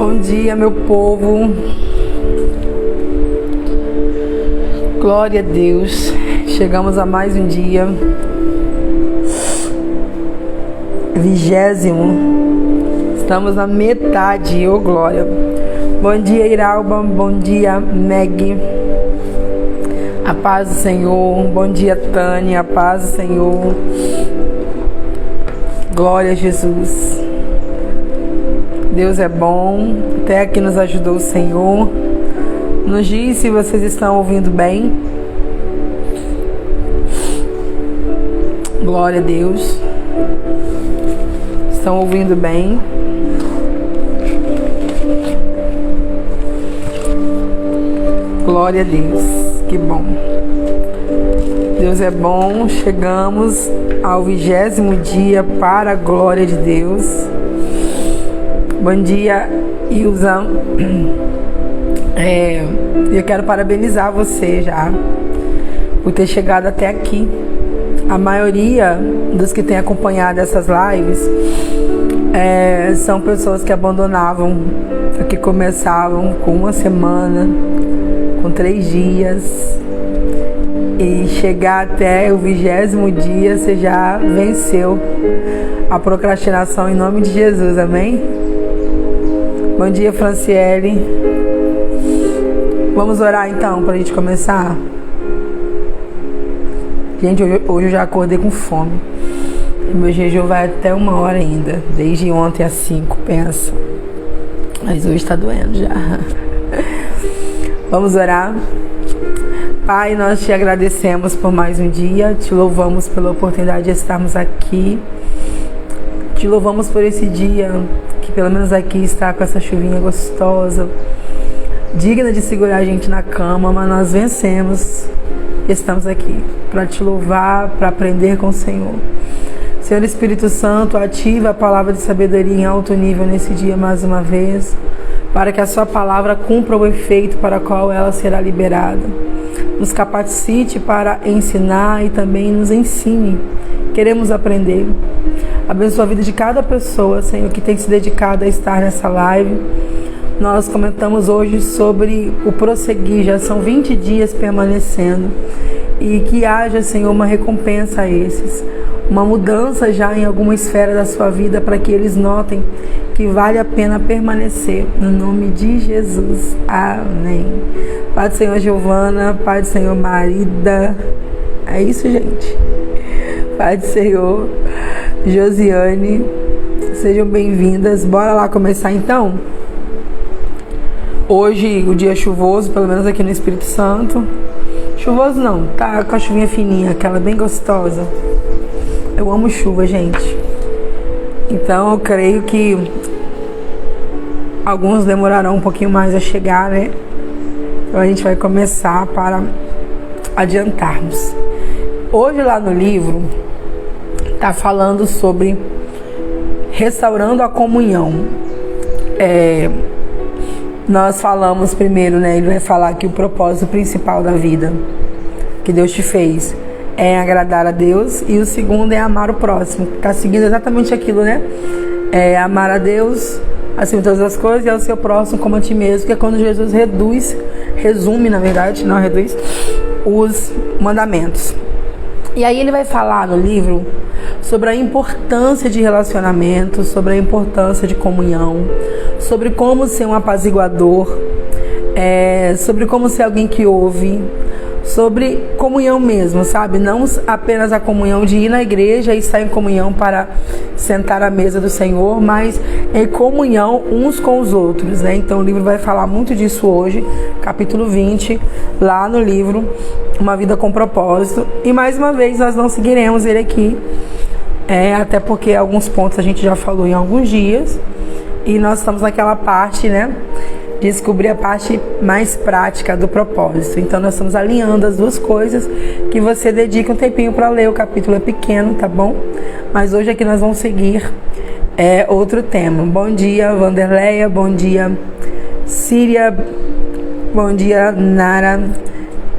Bom dia, meu povo. Glória a Deus. Chegamos a mais um dia. 20º. Estamos na metade, ô glória. Bom dia, Iralba. Bom dia, Meg. A paz do Senhor. Bom dia, Tânia. A paz do Senhor. Glória a Jesus. Deus é bom. Até aqui nos ajudou o Senhor. Nos diz se vocês estão ouvindo bem. Glória a Deus. Estão ouvindo bem? Glória a Deus. Que bom. Deus é bom. Chegamos ao 20º dia para a glória de Deus. Bom dia, Ilza. Eu quero parabenizar você já por ter chegado até aqui. A maioria dos que têm acompanhado essas lives são pessoas que abandonavam, que começavam com uma semana, com 3 dias, e chegar até o 20º dia, você já venceu a procrastinação em nome de Jesus, amém? Bom dia, Franciele. Vamos orar então para a gente começar? Gente, hoje eu já acordei com fome. Meu jejum vai até 1 hora ainda. Desde ontem às 5, pensa. Mas hoje está doendo já. Vamos orar. Pai, nós te agradecemos por mais um dia. Te louvamos pela oportunidade de estarmos aqui. Te louvamos por esse dia que pelo menos aqui está com essa chuvinha gostosa, digna de segurar a gente na cama, mas nós vencemos. Estamos aqui para te louvar, para aprender com o Senhor. Senhor Espírito Santo, ativa a palavra de sabedoria em alto nível nesse dia mais uma vez, para que a sua palavra cumpra o efeito para o qual ela será liberada. Nos capacite para ensinar e também nos ensine. Queremos aprender. Abençoa a vida de cada pessoa, Senhor, que tem se dedicado a estar nessa live. Nós comentamos hoje sobre o prosseguir, já são 20 dias permanecendo, e que haja, Senhor, uma recompensa a esses, uma mudança já em alguma esfera da sua vida, para que eles notem que vale a pena permanecer, no nome de Jesus, amém. Pai do Senhor Giovana, Pai do Senhor Marida, é isso, gente. Pai do Senhor Josiane, sejam bem-vindas. Bora lá começar então? Hoje o dia é chuvoso, pelo menos aqui no Espírito Santo. Chuvoso não, tá com a chuvinha fininha, aquela bem gostosa. Eu amo chuva, gente. Então eu creio que alguns demorarão um pouquinho mais a chegar, né? Então a gente vai começar para adiantarmos. Hoje lá no livro tá falando sobre restaurando a comunhão. Nós falamos primeiro, né? Ele vai falar que o propósito principal da vida que Deus te fez é agradar a Deus, e o segundo é amar o próximo. Tá seguindo exatamente aquilo, né? É amar a Deus acima de todas as coisas e ao seu próximo como a ti mesmo, que é quando Jesus resume, na verdade, não reduz, os mandamentos. E aí ele vai falar no livro sobre a importância de relacionamento, sobre a importância de comunhão, sobre como ser um apaziguador, sobre como ser alguém que ouve, sobre comunhão mesmo, sabe? Não apenas a comunhão de ir na igreja e estar em comunhão para sentar à mesa do Senhor, mas em comunhão uns com os outros, né? Então o livro vai falar muito disso hoje, capítulo 20, lá no livro Uma Vida com Propósito. E mais uma vez nós não seguiremos ele aqui, até porque alguns pontos a gente já falou em alguns dias, e nós estamos naquela parte, né? Descobrir a parte mais prática do propósito. Então nós estamos alinhando as duas coisas, que você dedica um tempinho para ler. O capítulo é pequeno, tá bom? Mas hoje aqui nós vamos seguir outro tema. Bom dia, Vanderleia. Bom dia, Síria. Bom dia, Nara.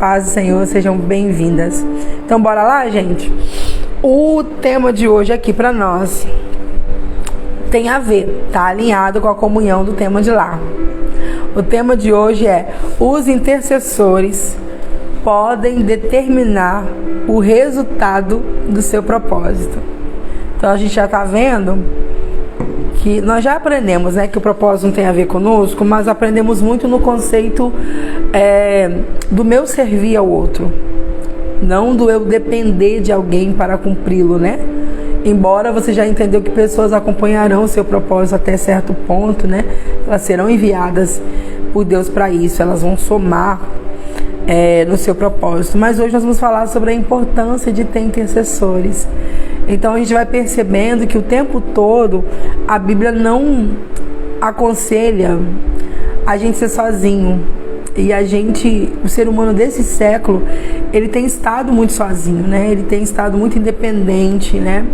Paz do Senhor, sejam bem-vindas. Então bora lá, gente? O tema de hoje aqui para nós tem a ver, tá alinhado com a comunhão do tema de lá. O tema de hoje é: os intercessores podem determinar o resultado do seu propósito. Então a gente já está vendo que nós já aprendemos, né, que o propósito não tem a ver conosco, mas aprendemos muito no conceito do meu servir ao outro, não do eu depender de alguém para cumpri-lo, né? Embora você já entendeu que pessoas acompanharão o seu propósito até certo ponto, né? Elas serão enviadas por Deus para isso, elas vão somar no seu propósito. Mas hoje nós vamos falar sobre a importância de ter intercessores. Então a gente vai percebendo que o tempo todo a Bíblia não aconselha a gente ser sozinho. E o ser humano desse século, ele tem estado muito sozinho, né? Ele tem estado muito independente, né?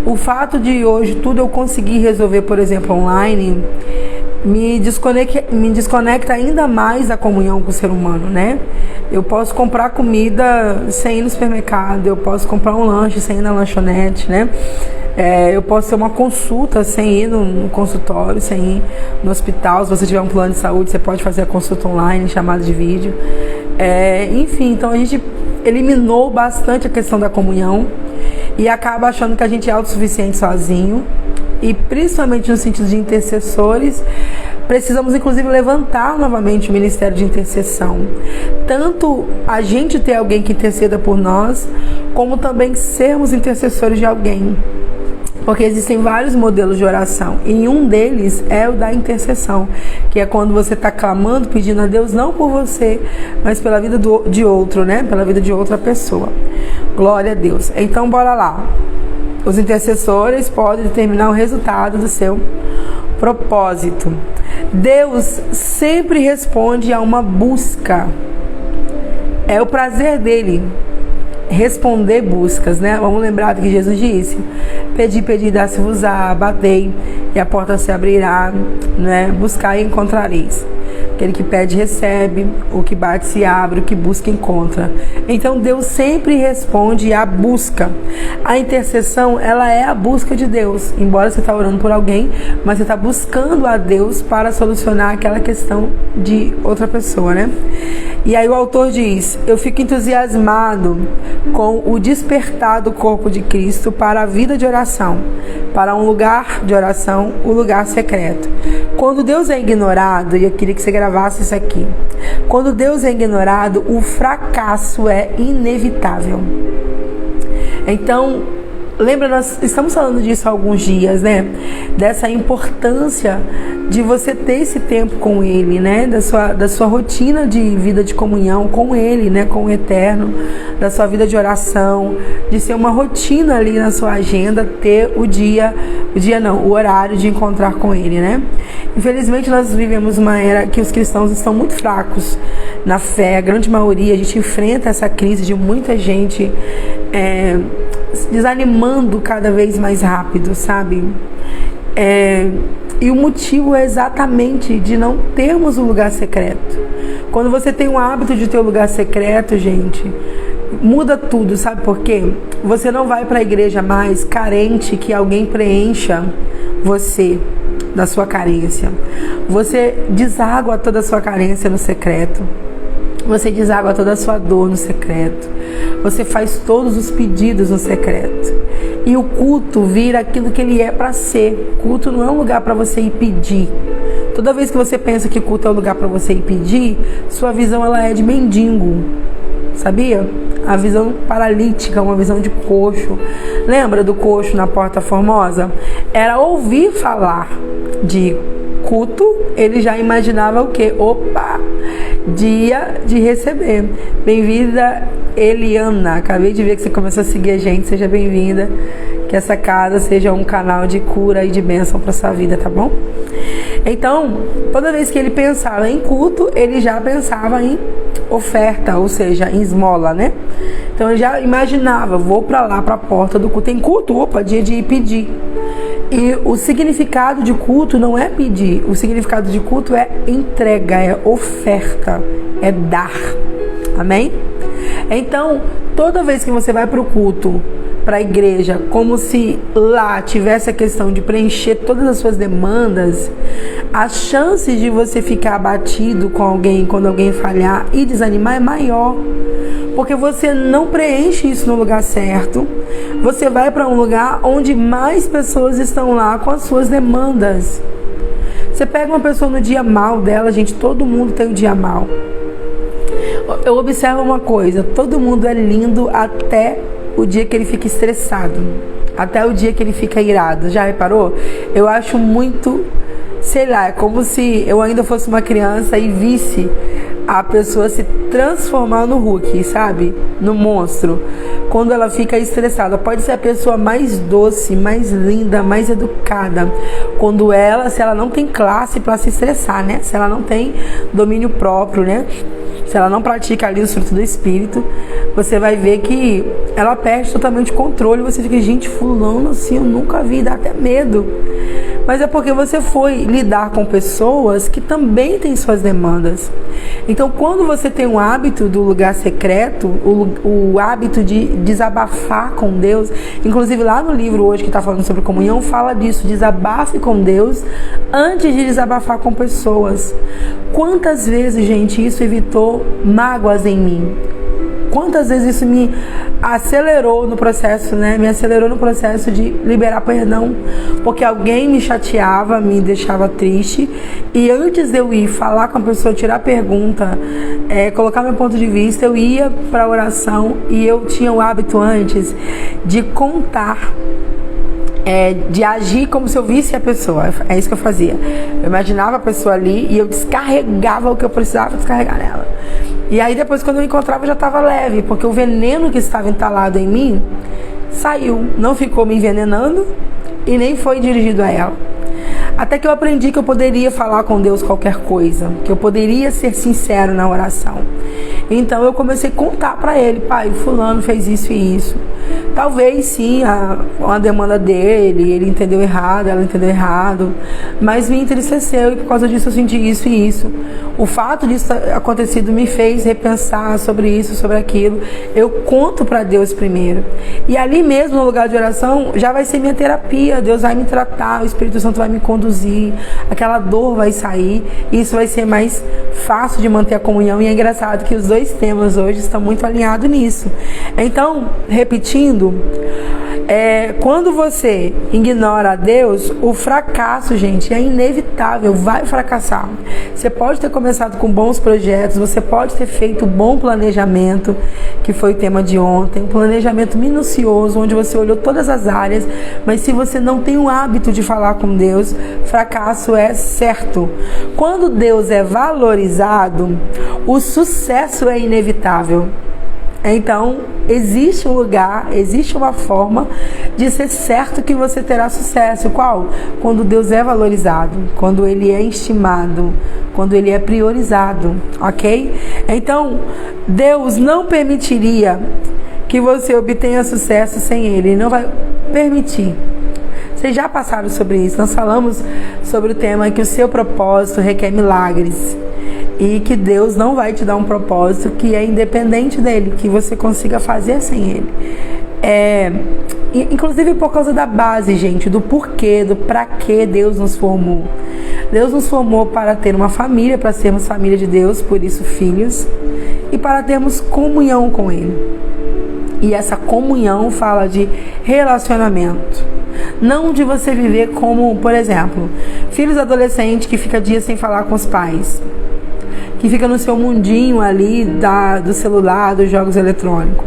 O fato de hoje tudo eu conseguir resolver, por exemplo, online, me desconecta ainda mais da comunhão com o ser humano, né? Eu posso comprar comida sem ir no supermercado, eu posso comprar um lanche sem ir na lanchonete, né? Eu posso ter uma consulta sem ir no consultório, sem ir no hospital. Se você tiver um plano de saúde, você pode fazer a consulta online, chamada de vídeo. Enfim, então a gente eliminou bastante a questão da comunhão e acaba achando que a gente é autossuficiente sozinho. E principalmente no sentido de intercessores, precisamos inclusive levantar novamente o ministério de intercessão. Tanto a gente ter alguém que interceda por nós, como também sermos intercessores de alguém. Porque existem vários modelos de oração, e um deles é o da intercessão, que é quando você está clamando, pedindo a Deus, não por você, mas pela vida de outro, né? Pela vida de outra pessoa. Glória a Deus. Então, bora lá. Os intercessores podem determinar o resultado do seu propósito. Deus sempre responde a uma busca. É o prazer dele responder buscas, né? Vamos lembrar do que Jesus disse: pedi, pedi, dá-se-vos-á, batei e a porta se abrirá, né? Buscai e encontrareis. Aquele que pede recebe, o que bate se abre, o que busca encontra. Então Deus sempre responde à busca. A intercessão, ela é a busca de Deus. Embora você está orando por alguém, mas você está buscando a Deus para solucionar aquela questão de outra pessoa, né? E aí o autor diz: eu fico entusiasmado com o despertar do corpo de Cristo para a vida de oração, para um lugar de oração, o lugar secreto. Quando Deus é ignorado, e eu queria que você gravasse isso aqui, quando Deus é ignorado, o fracasso é inevitável. Então, lembra, nós estamos falando disso há alguns dias, né? Dessa importância de você ter esse tempo com Ele, né? Da sua rotina de vida de comunhão com Ele, né? Com o Eterno, da sua vida de oração, de ser uma rotina ali na sua agenda, ter o horário de encontrar com Ele, né? Infelizmente nós vivemos uma era que os cristãos estão muito fracos na fé, a grande maioria. A gente enfrenta essa crise de muita gente desanimando cada vez mais rápido, sabe? E o motivo é exatamente de não termos um lugar secreto. Quando você tem o hábito de ter um lugar secreto, gente, muda tudo, sabe por quê? Você não vai para a igreja mais carente que alguém preencha você da sua carência. Você deságua toda a sua carência no secreto. Você deságua toda a sua dor no secreto. Você faz todos os pedidos no secreto. E o culto vira aquilo que ele é para ser. Culto não é um lugar para você ir pedir. Toda vez que você pensa que culto é um lugar para você ir pedir, sua visão ela é de mendigo. Sabia? A visão paralítica, uma visão de coxo. Lembra do coxo na Porta Formosa? Era ouvir falar de culto, ele já imaginava o quê? Opa! Dia de receber. Bem-vinda, Eliana. Acabei de ver que você começou a seguir a gente. Seja bem-vinda. Que essa casa seja um canal de cura e de bênção para sua vida, tá bom? Então, toda vez que ele pensava em culto, ele já pensava em oferta, ou seja, em esmola, né? Então ele já imaginava, vou para lá, para a porta do culto. Tem culto? Opa, dia de ir pedir. E o significado de culto não é pedir, o significado de culto é entrega, é oferta, é dar. Amém? Então, toda vez que você vai para o culto para a igreja, como se lá tivesse a questão de preencher todas as suas demandas, a chance de você ficar abatido com alguém quando alguém falhar e desanimar é maior. Porque você não preenche isso no lugar certo. Você vai para um lugar onde mais pessoas estão lá com as suas demandas. Você pega uma pessoa no dia mal dela, gente, todo mundo tem um dia mal. Eu observo uma coisa, todo mundo é lindo até o dia que ele fica estressado, até o dia que ele fica irado. Já reparou? Eu acho muito, sei lá, é como se eu ainda fosse uma criança e visse a pessoa se transformar no Hulk, sabe? No monstro. Quando ela fica estressada, pode ser a pessoa mais doce, mais linda, mais educada. Se ela não tem classe para se estressar, né? Se ela não tem domínio próprio, né? Se ela não pratica ali o fruto do Espírito, você vai ver que ela perde totalmente o controle. Você fica, gente, fulano assim, eu nunca vi, dá até medo. Mas é porque você foi lidar com pessoas que também têm suas demandas. Então, quando você tem um hábito do lugar secreto, o hábito de desabafar com Deus, inclusive lá no livro hoje que está falando sobre comunhão, fala disso, desabafe com Deus antes de desabafar com pessoas. Quantas vezes, gente, isso evitou mágoas em mim? Quantas vezes isso me acelerou no processo, né? Me acelerou no processo de liberar perdão. Porque alguém me chateava, me deixava triste. E antes de eu ir falar com a pessoa, tirar pergunta, colocar meu ponto de vista, eu ia para a oração e eu tinha o hábito antes de contar. De agir como se eu visse a pessoa. É isso que eu fazia. Eu imaginava a pessoa ali e eu descarregava o que eu precisava descarregar nela. E aí depois, quando eu encontrava, eu já estava leve, porque o veneno que estava entalado em mim saiu, não ficou me envenenando e nem foi dirigido a ela. Até que eu aprendi que eu poderia falar com Deus qualquer coisa, que eu poderia ser sincero na oração. Então eu comecei a contar para ele: pai, fulano fez isso e isso. Talvez sim, uma demanda dele, ele entendeu errado, ela entendeu errado, mas me entristeceu e por causa disso eu senti isso e isso. O fato disso ter acontecido me fez repensar sobre isso, sobre aquilo. Eu conto para Deus primeiro. E ali mesmo, no lugar de oração, já vai ser minha terapia. Deus vai me tratar, o Espírito Santo vai me conduzir, aquela dor vai sair e isso vai ser mais fácil de manter a comunhão. E é engraçado que os dois temas hoje estão muito alinhados nisso. Então, repetindo, quando você ignora a Deus, o fracasso, gente, é inevitável, vai fracassar. Você pode ter começado com bons projetos, você pode ter feito um bom planejamento, que foi o tema de ontem, um planejamento minucioso, onde você olhou todas as áreas, mas se você não tem o hábito de falar com Deus, fracasso é certo. Quando Deus é valorizado, o sucesso é inevitável. Então, existe um lugar, existe uma forma de ser certo que você terá sucesso. Qual? Quando Deus é valorizado, quando Ele é estimado, quando Ele é priorizado, ok? Então, Deus não permitiria que você obtenha sucesso sem Ele. Ele não vai permitir. Vocês já passaram sobre isso. Nós falamos sobre o tema que o seu propósito requer milagres. E que Deus não vai te dar um propósito que é independente dele, que você consiga fazer sem ele. Inclusive por causa da base, gente, do porquê, do pra que Deus nos formou. Deus nos formou para ter uma família, para sermos família de Deus, por isso filhos, e para termos comunhão com Ele. E essa comunhão fala de relacionamento. Não de você viver como, por exemplo, filhos adolescentes que ficam dias sem falar com os pais, que fica no seu mundinho ali do celular, dos jogos eletrônicos.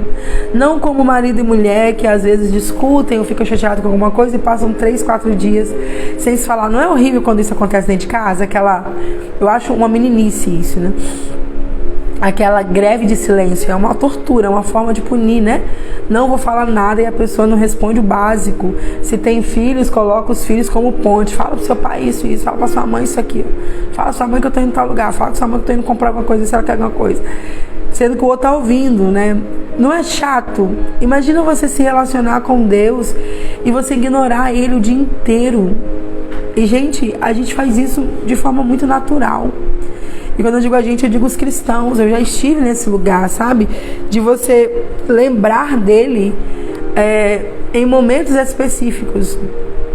Não como marido e mulher que às vezes discutem ou ficam chateados com alguma coisa e passam 3, 4 dias sem se falar. Não é horrível quando isso acontece dentro de casa? Eu acho uma meninice isso, né? Aquela greve de silêncio é uma tortura, é uma forma de punir, né? Não vou falar nada e a pessoa não responde o básico. Se tem filhos, coloca os filhos como ponte. Fala pro seu pai isso, fala pra sua mãe isso aqui. Fala pra sua mãe que eu tô indo em tal lugar. Fala pra sua mãe que eu tô indo comprar alguma coisa se ela quer alguma coisa. Sendo que o outro tá ouvindo, né? Não é chato? Imagina você se relacionar com Deus e você ignorar Ele o dia inteiro. E, gente, a gente faz isso de forma muito natural. E quando eu digo a gente, eu digo os cristãos. Eu já estive nesse lugar, sabe? De você lembrar dele em momentos específicos,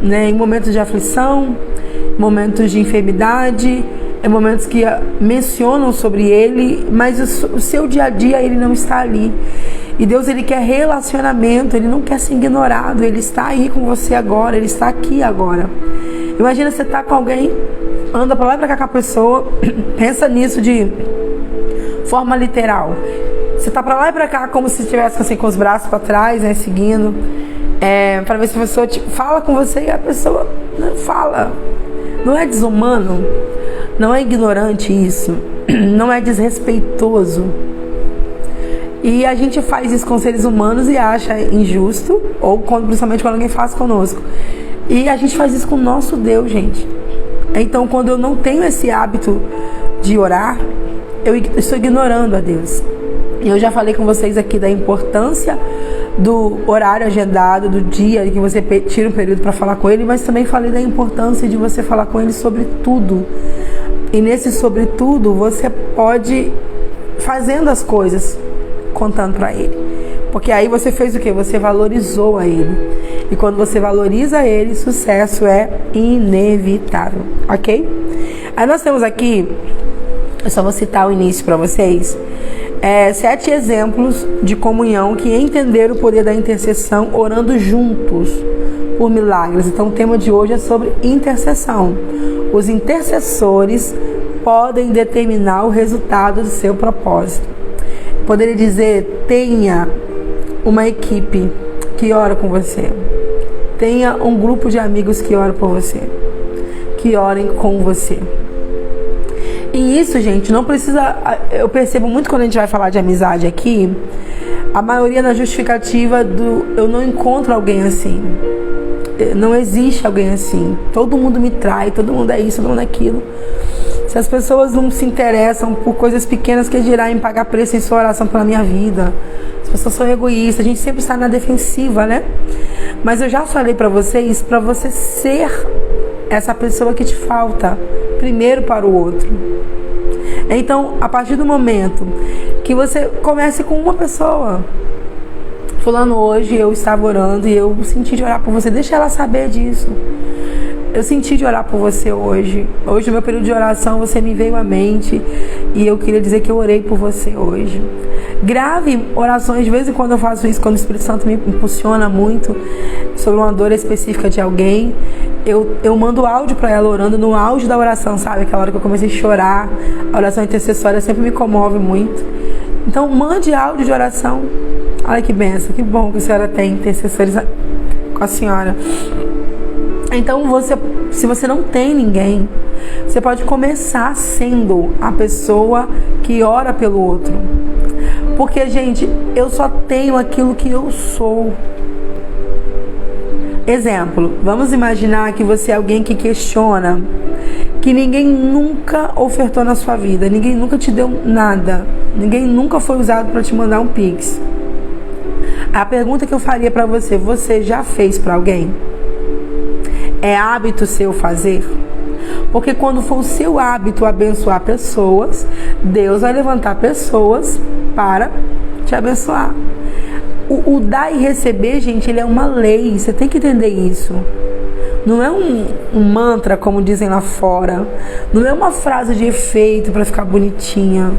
né? Em momentos de aflição, momentos de enfermidade, em momentos que mencionam sobre ele, mas o seu dia a dia ele não está ali. E Deus, ele quer relacionamento, ele não quer ser ignorado, ele está aí com você agora, ele está aqui agora. Imagina você tá com alguém, anda pra lá e pra cá com a pessoa, pensa nisso de forma literal. Você tá pra lá e pra cá como se estivesse assim, com os braços pra trás, né, seguindo, pra ver se a pessoa fala com você e a pessoa não fala. Não é desumano, não é ignorante isso, não é desrespeitoso. E a gente faz isso com seres humanos e acha injusto, ou principalmente quando alguém faz conosco. E a gente faz isso com o nosso Deus, gente. Então, quando eu não tenho esse hábito de orar, eu estou ignorando a Deus. E eu já falei com vocês aqui da importância do horário agendado, do dia que você tira um período para falar com Ele, mas também falei da importância de você falar com Ele sobre tudo. E nesse sobre tudo, você pode fazendo as coisas, contando para Ele. Porque aí você fez o quê? Você valorizou a Ele. E quando você valoriza Ele, sucesso é inevitável, ok? Aí nós temos aqui, eu só vou citar o início para vocês, 7 exemplos de comunhão que entenderam o poder da intercessão orando juntos por milagres. Então o tema de hoje é sobre intercessão. Os intercessores podem determinar o resultado do seu propósito. Poderia dizer, tenha uma equipe que ora com você. Tenha um grupo de amigos que ora por você. Que orem com você. E isso, gente, não precisa... Eu percebo muito quando a gente vai falar de amizade aqui, a maioria na justificativa do... Eu não encontro alguém assim. Não existe alguém assim. Todo mundo me trai, todo mundo é isso, todo mundo é aquilo. Se as pessoas não se interessam por coisas pequenas, que dirá em pagar preço em sua oração pela minha vida. As pessoas são egoístas, a gente sempre está na defensiva, né? Mas eu já falei para vocês, para você ser essa pessoa que te falta, primeiro para o outro. Então, a partir do momento que você comece com uma pessoa, fulano, hoje eu estava orando e eu senti de orar por você, deixa ela saber disso. Eu senti de orar por você hoje. Hoje, no meu período de oração, você me veio à mente e eu queria dizer que eu orei por você hoje. Grave orações, de vez em quando eu faço isso, quando o Espírito Santo me impulsiona muito sobre uma dor específica de alguém. Eu mando áudio para ela orando no auge da oração, sabe? Aquela hora que eu comecei a chorar. A oração intercessória sempre me comove muito. Então, mande áudio de oração. Olha que benção, que bom que a senhora tem intercessores com a senhora. Então, se você não tem ninguém, você pode começar sendo a pessoa que ora pelo outro. Porque, gente, eu só tenho aquilo que eu sou. Exemplo, vamos imaginar que você é alguém que questiona, que ninguém nunca ofertou na sua vida, ninguém nunca te deu nada, ninguém nunca foi usado para te mandar um Pix. A pergunta que eu faria para você, você já fez para alguém? É hábito seu fazer? Porque quando for o seu hábito abençoar pessoas, Deus vai levantar pessoas para te abençoar. O dar e receber, gente, ele é uma lei. Você tem que entender isso. Não é um mantra, como dizem lá fora. Não é uma frase de efeito para ficar bonitinha.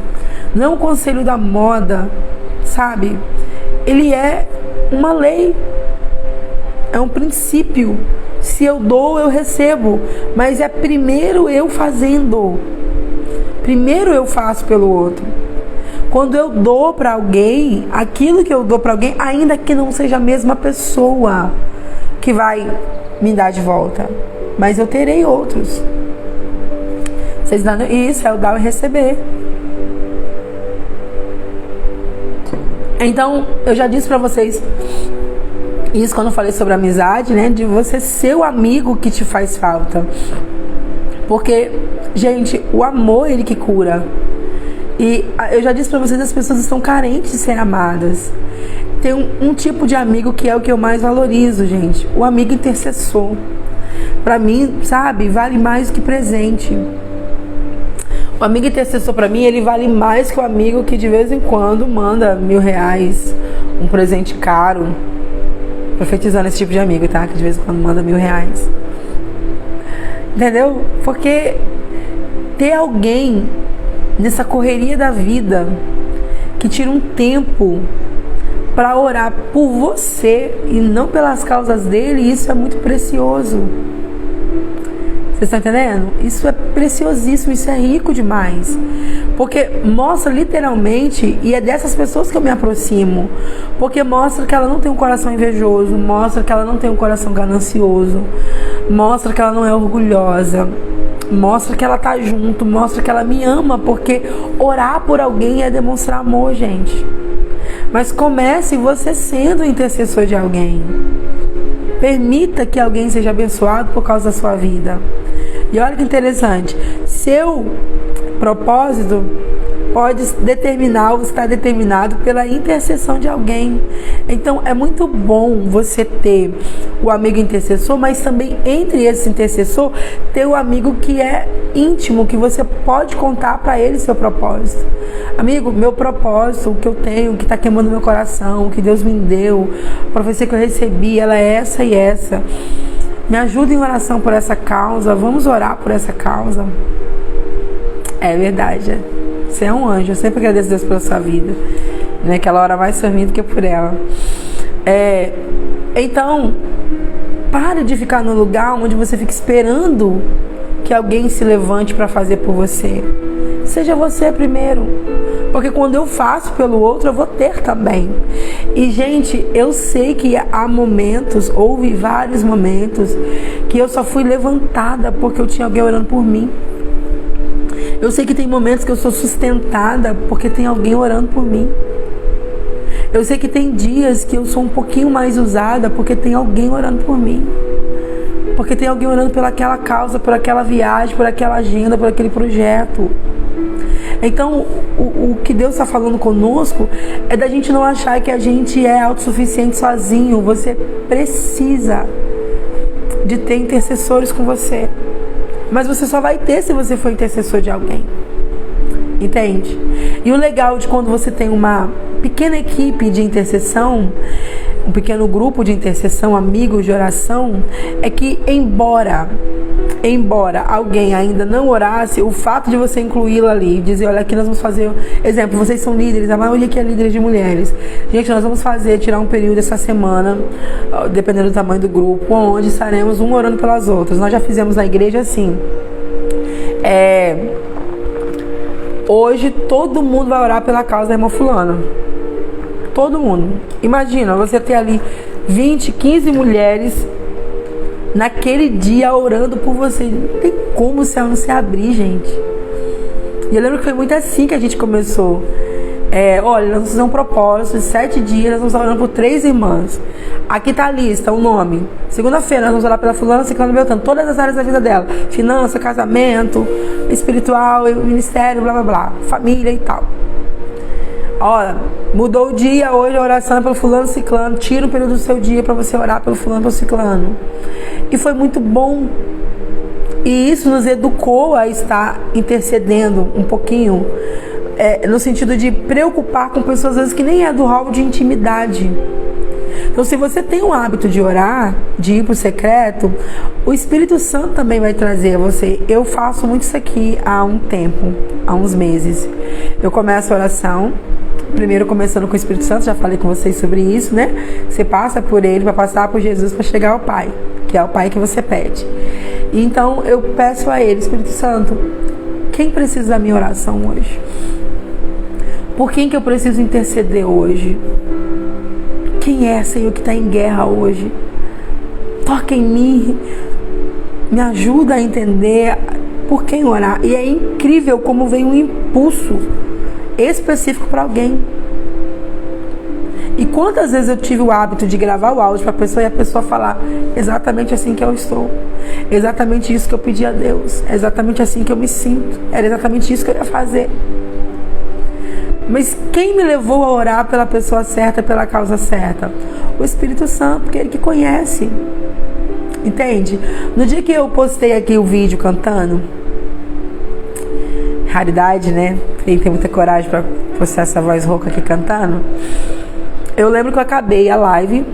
Não é um conselho da moda, sabe? Ele é uma lei. É um princípio. Se eu dou, eu recebo. Mas é primeiro eu fazendo. Primeiro eu faço pelo outro. Quando eu dou para alguém, aquilo que eu dou para alguém, ainda que não seja a mesma pessoa que vai me dar de volta, mas eu terei outros. Vocês dando isso é o dar e receber. Então, eu já disse para vocês isso quando eu falei sobre amizade, né? De você ser o amigo que te faz falta. Porque, gente, o amor, ele que cura. E eu já disse pra vocês, as pessoas estão carentes de ser amadas. Tem um tipo de amigo que é o que eu mais valorizo, gente. O amigo intercessor. Pra mim, sabe, vale mais do que presente. O amigo intercessor pra mim, ele vale mais que o amigo que de vez em quando manda R$1.000, um presente caro. Profetizando esse tipo de amigo, tá? Que de vez em quando manda R$1.000. Entendeu? Porque ter alguém nessa correria da vida que tira um tempo para orar por você e não pelas causas dele, isso é muito precioso. Vocês estão entendendo? Isso é preciosíssimo, isso é rico demais. Porque mostra literalmente, e é dessas pessoas que eu me aproximo, porque mostra que ela não tem um coração invejoso, mostra que ela não tem um coração ganancioso, mostra que ela não é orgulhosa, mostra que ela tá junto, mostra que ela me ama, porque orar por alguém é demonstrar amor, gente. Mas comece você sendo o intercessor de alguém. Permita que alguém seja abençoado por causa da sua vida. E olha que interessante, seu propósito pode determinar ou estar determinado pela intercessão de alguém. Então é muito bom você ter o amigo intercessor, mas também entre esse intercessor ter o amigo que é íntimo, que você pode contar para ele seu propósito. Amigo, meu propósito, o que eu tenho, o que está queimando meu coração, o que Deus me deu, a profecia que eu recebi, ela é essa e essa. Me ajuda em oração por essa causa, vamos orar por essa causa. É verdade, você é um anjo, eu sempre agradeço a Deus pela sua vida, né? Que ela ora mais por mim do que por ela. Então, pare de ficar no lugar onde você fica esperando que alguém se levante para fazer por você. Seja você primeiro, porque quando eu faço pelo outro, eu vou ter também. E, gente, eu sei que há momentos, houve vários momentos, que eu só fui levantada porque eu tinha alguém orando por mim. Eu sei que tem momentos que eu sou sustentada porque tem alguém orando por mim. Eu sei que tem dias que eu sou um pouquinho mais usada porque tem alguém orando por mim. Porque tem alguém orando pelaquela causa, por aquela viagem, por aquela agenda, por aquele projeto. Então, o que Deus está falando conosco é da gente não achar que a gente é autossuficiente sozinho. Você precisa de ter intercessores com você. Mas você só vai ter se você for intercessor de alguém. Entende? E o legal de quando você tem uma pequena equipe de intercessão, um pequeno grupo de intercessão, amigos de oração, é que embora alguém ainda não orasse, o fato de você incluí-lo ali, dizer, olha, aqui nós vamos fazer, exemplo, vocês são líderes, a maioria aqui é líderes de mulheres. Gente, nós vamos tirar um período essa semana, dependendo do tamanho do grupo, onde estaremos um orando pelas outras. Nós já fizemos na igreja assim. Hoje todo mundo vai orar pela causa da irmã fulana. Todo mundo. Imagina, você ter ali 20, 15 mulheres naquele dia orando por você. Não tem como o céu não se abrir, gente. E eu lembro que foi muito assim que a gente começou. Olha, nós vamos fazer um propósito, 7 dias, nós vamos estar orando por 3 irmãs. Aqui tá a lista, o nome. Segunda-feira nós vamos orar pela fulana, ciclano, beltrano, todas as áreas da vida dela. Finança, casamento, espiritual, ministério, blá blá blá, família e tal. Olha, mudou o dia, hoje a oração é pelo fulano, ciclano. Tira um período do seu dia para você orar pelo fulano, pelo ciclano. E foi muito bom. E isso nos educou a estar intercedendo um pouquinho, no sentido de preocupar com pessoas às vezes que nem é do hall de intimidade. Então, se você tem o hábito de orar, de ir para o secreto, o Espírito Santo também vai trazer a você. Eu faço muito isso aqui há um tempo, há uns meses. Eu começo a oração, primeiro começando com o Espírito Santo, já falei com vocês sobre isso, né? Você passa por ele, vai passar por Jesus para chegar ao Pai, que é o Pai que você pede. E então, eu peço a ele, Espírito Santo, quem precisa da minha oração hoje? Por quem que eu preciso interceder hoje? Quem é, Senhor, que está em guerra hoje? Toca em mim, me ajuda a entender por quem orar. E é incrível como vem um impulso específico para alguém. E quantas vezes eu tive o hábito de gravar o áudio para a pessoa e a pessoa falar exatamente assim que eu estou, exatamente isso que eu pedi a Deus, é exatamente assim que eu me sinto, era exatamente isso que eu ia fazer. Mas quem me levou a orar pela pessoa certa, pela causa certa? O Espírito Santo, porque ele que conhece. Entende? No dia que eu postei aqui o vídeo cantando, raridade, né? Quem tem muita coragem para postar essa voz rouca aqui cantando. Eu lembro que eu acabei a live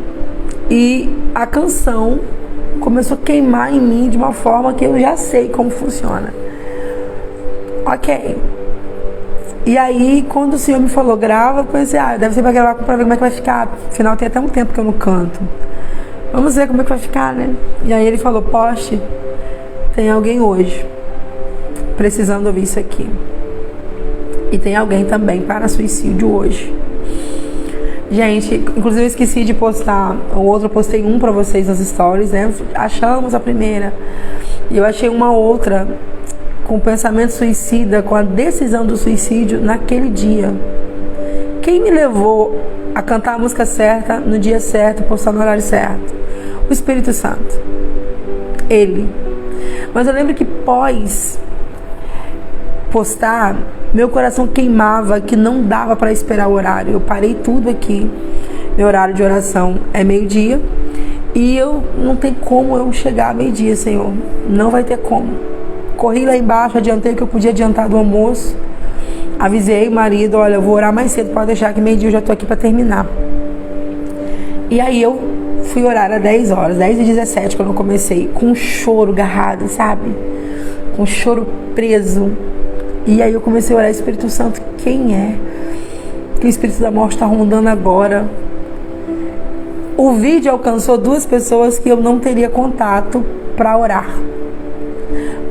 E a canção começou a queimar em mim de uma forma que eu já sei como funciona. Ok. E aí, quando o Senhor me falou, grava, eu pensei, deve ser pra gravar pra ver como é que vai ficar. Afinal, tem até um tempo que eu não canto. Vamos ver como é que vai ficar, né? E aí ele falou, poste, tem alguém hoje precisando ouvir isso aqui. E tem alguém também para suicídio hoje. Gente, inclusive eu esqueci de postar, o outro eu postei um pra vocês nas stories, né? Achamos a primeira. E eu achei uma outra com pensamento suicida, com a decisão do suicídio naquele dia. Quem me levou a cantar a música certa, no dia certo, postar no horário certo? O Espírito Santo. Ele. Mas eu lembro que pós postar, meu coração queimava, que não dava para esperar o horário. Eu parei tudo aqui. Meu horário de oração é meio-dia. E eu não tem como eu chegar a meio-dia, Senhor. Não vai ter como. Corri lá embaixo, adiantei o que eu podia adiantar do almoço. Avisei o marido, olha, eu vou orar mais cedo, pode deixar que meio-dia eu já tô aqui para terminar. E aí eu fui orar às 10 horas, 10h17, quando eu comecei, com um choro agarrado, sabe? Com um choro preso. E aí eu comecei a orar, Espírito Santo, quem é que o Espírito da morte está rondando agora? O vídeo alcançou 2 pessoas que eu não teria contato para orar.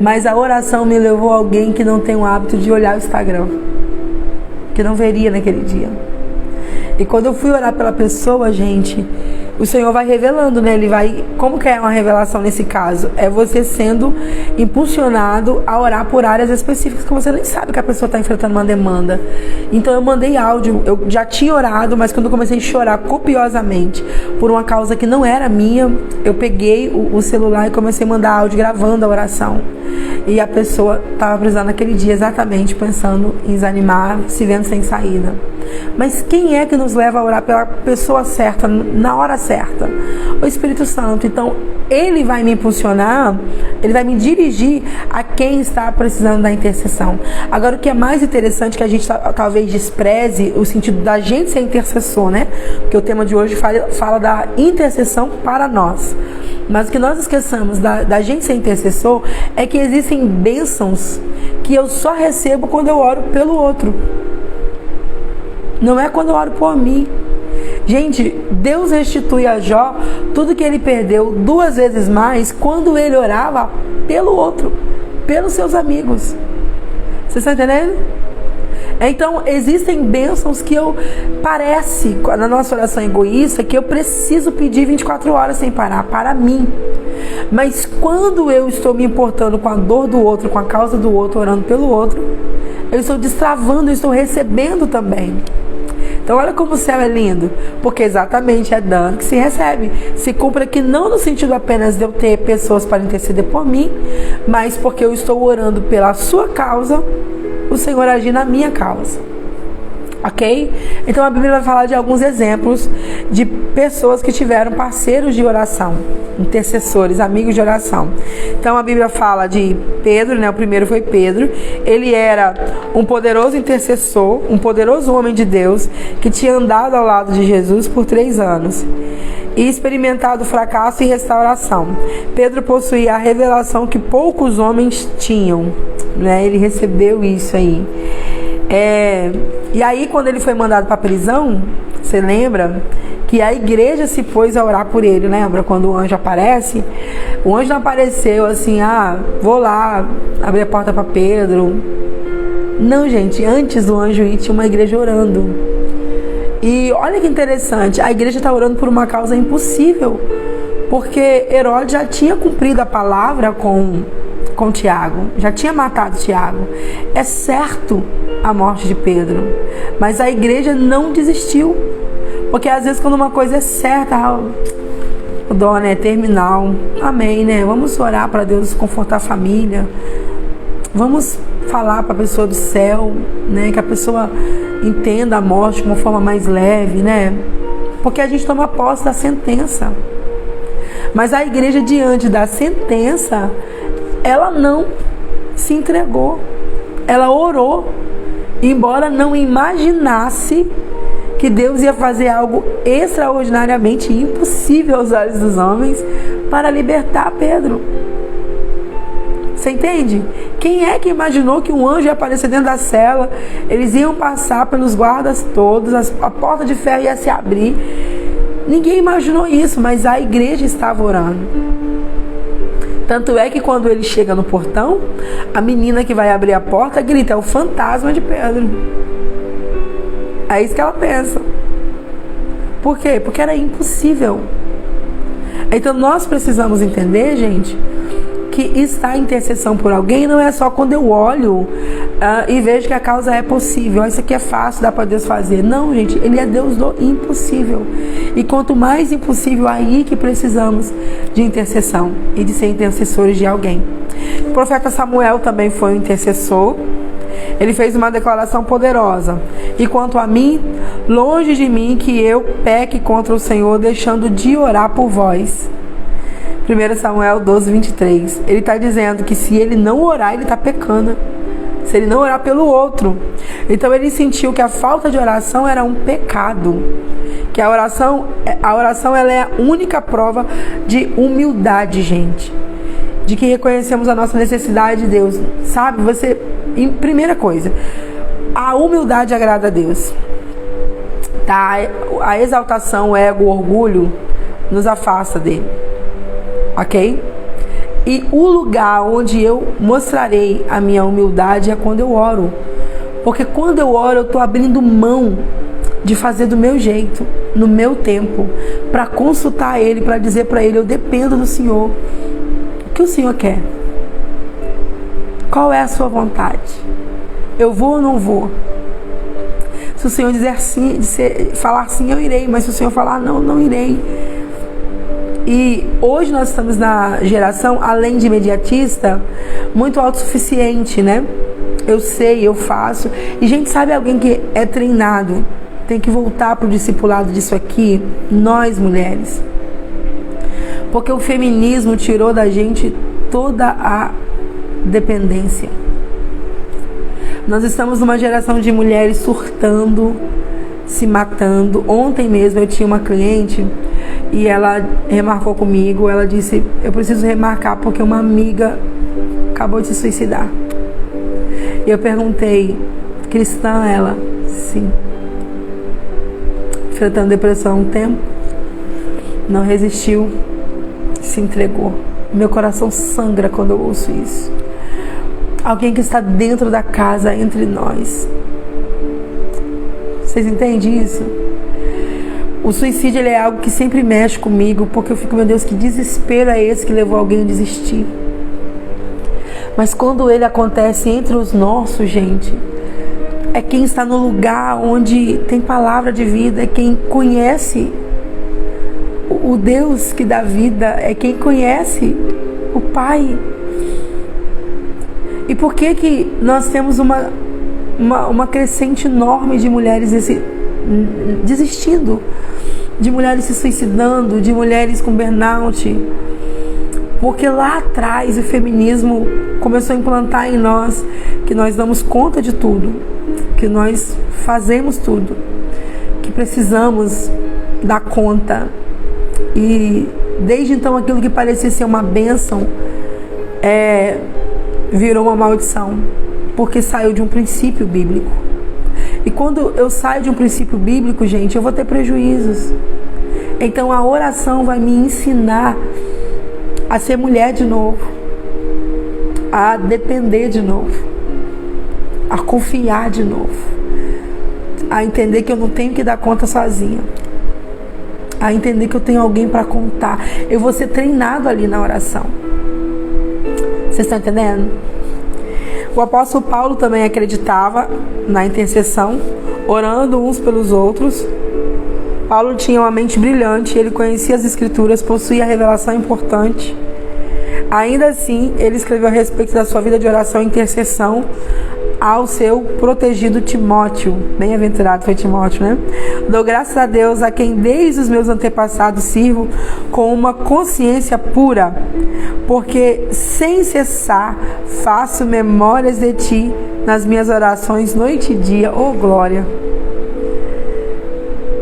Mas a oração me levou a alguém que não tem o hábito de olhar o Instagram, que não veria naquele dia. E quando eu fui orar pela pessoa, gente, o Senhor vai revelando, né? Ele vai... Como que é uma revelação nesse caso? É você sendo impulsionado a orar por áreas específicas que você nem sabe que a pessoa está enfrentando uma demanda. Então eu mandei áudio, eu já tinha orado, mas quando eu comecei a chorar copiosamente por uma causa que não era minha, eu peguei o celular e comecei a mandar áudio gravando a oração. E a pessoa estava precisando naquele dia exatamente pensando em desanimar, se vendo sem saída. Mas quem é que nos leva a orar pela pessoa certa, na hora certa? O Espírito Santo. Então, Ele vai me impulsionar, Ele vai me dirigir a quem está precisando da intercessão. Agora, o que é mais interessante, que a gente talvez despreze o sentido da gente ser intercessor, né? Porque o tema de hoje fala da intercessão para nós. Mas o que nós esqueçamos da gente ser intercessor é que existem bênçãos que eu só recebo quando eu oro pelo outro. Não é quando eu oro por mim. Gente, Deus restitui a Jó tudo que ele perdeu 2 vezes mais quando ele orava pelo outro, pelos seus amigos. Vocês estão entendendo? Então, existem bênçãos que parece, na nossa oração egoísta, que eu preciso pedir 24 horas sem parar, para mim. Mas quando eu estou me importando com a dor do outro, com a causa do outro, orando pelo outro, eu estou destravando, eu estou recebendo também. Então olha como o céu é lindo, porque exatamente é dando que se recebe. Se cumpre aqui não no sentido apenas de eu ter pessoas para interceder por mim, mas porque eu estou orando pela sua causa, o Senhor agir na minha causa. Ok? Então a Bíblia vai falar de alguns exemplos de pessoas que tiveram parceiros de oração, intercessores, amigos de oração. Então a Bíblia fala de Pedro, né? O primeiro foi Pedro. Ele era um poderoso intercessor, um poderoso homem de Deus que tinha andado ao lado de Jesus por 3 anos e experimentado fracasso e restauração. Pedro possuía a revelação que poucos homens tinham, né? Ele recebeu isso aí. E aí quando ele foi mandado para a prisão, você lembra que a igreja se pôs a orar por ele, lembra? Quando o anjo aparece, o anjo não apareceu assim, vou lá abrir a porta para Pedro. Não, gente, antes do anjo ir tinha uma igreja orando. E olha que interessante, a igreja está orando por uma causa impossível, porque Herodes já tinha cumprido a palavra com Tiago, já tinha matado Tiago. É certo a morte de Pedro, mas a igreja não desistiu, porque às vezes quando uma coisa é certa, o dó, né, é terminal, amém, né, vamos orar para Deus confortar a família, vamos falar para a pessoa do céu, né, que a pessoa entenda a morte de uma forma mais leve, né, porque a gente toma posse da sentença. Mas a igreja, diante da sentença, ela não se entregou, ela orou, embora não imaginasse que Deus ia fazer algo extraordinariamente impossível aos olhos dos homens para libertar Pedro. Você entende? Quem é que imaginou que um anjo ia aparecer dentro da cela, eles iam passar pelos guardas todos, a porta de ferro ia se abrir? Ninguém imaginou isso, mas a igreja estava orando. Tanto é que quando ele chega no portão, a menina que vai abrir a porta grita: é o fantasma de Pedro. É isso que ela pensa. Por quê? Porque era impossível. Então nós precisamos entender, gente, que estar em intercessão por alguém não é só quando eu olho e vejo que a causa é possível. Isso aqui é fácil, dá para Deus fazer. Não, gente, Ele é Deus do impossível. E quanto mais impossível, aí que precisamos de intercessão e de ser intercessores de alguém. O profeta Samuel também foi um intercessor. Ele fez uma declaração poderosa: e quanto a mim, longe de mim que eu peque contra o Senhor, deixando de orar por vós. 1 Samuel 12, 23. Ele está dizendo que se ele não orar, ele está pecando. Se ele não orar pelo outro. Então ele sentiu que a falta de oração era um pecado. Que a oração ela é a única prova de humildade, gente. De que reconhecemos a nossa necessidade de Deus. Sabe, primeira coisa, a humildade agrada a Deus. Tá? A exaltação, o ego, o orgulho nos afasta dele. Ok? E o lugar onde eu mostrarei a minha humildade é quando eu oro. Porque quando eu oro, eu estou abrindo mão de fazer do meu jeito, no meu tempo, para consultar Ele, para dizer para Ele: eu dependo do Senhor. O que o Senhor quer? Qual é a sua vontade? Eu vou ou não vou? Se o Senhor dizer sim, falar sim, eu irei. Mas se o Senhor falar não, não irei. E hoje nós estamos na geração, além de imediatista, muito autossuficiente, né? Eu sei, eu faço. E gente, sabe alguém que é treinado? Tem que voltar para o discipulado disso aqui? Nós, mulheres. Porque o feminismo tirou da gente toda a dependência. Nós estamos numa geração de mulheres surtando, se matando. Ontem mesmo eu tinha uma cliente e ela remarcou comigo. Ela disse: eu preciso remarcar porque uma amiga acabou de se suicidar. E eu perguntei: cristã? Ela: sim. Enfrentando depressão há um tempo, não resistiu, se entregou. Meu coração sangra quando eu ouço isso. Alguém que está dentro da casa, entre nós. Vocês entendem isso? O suicídio, ele é algo que sempre mexe comigo, porque eu fico: meu Deus, que desespero é esse que levou alguém a desistir? Mas quando ele acontece entre os nossos, gente, é quem está no lugar onde tem palavra de vida, é quem conhece o Deus que dá vida, é quem conhece o Pai. E por que nós temos uma crescente enorme de mulheres desistindo, de mulheres se suicidando, de mulheres com burnout? Porque lá atrás o feminismo começou a implantar em nós que nós damos conta de tudo, que nós fazemos tudo, que precisamos dar conta. E desde então aquilo que parecia ser uma bênção virou uma maldição, porque saiu de um princípio bíblico. E quando eu saio de um princípio bíblico, gente, eu vou ter prejuízos. Então a oração vai me ensinar a ser mulher de novo, a depender de novo, a confiar de novo, a entender que eu não tenho que dar conta sozinha, a entender que eu tenho alguém para contar. Eu vou ser treinado ali na oração. Vocês estão entendendo? O apóstolo Paulo também acreditava na intercessão, orando uns pelos outros. Paulo tinha uma mente brilhante, ele conhecia as escrituras, possuía revelação importante. Ainda assim, ele escreveu a respeito da sua vida de oração e intercessão ao seu protegido Timóteo. Bem-aventurado foi Timóteo, né? Dou graças a Deus, a quem desde os meus antepassados sirvo com uma consciência pura, porque sem cessar faço memórias de ti nas minhas orações noite e dia. Oh, glória!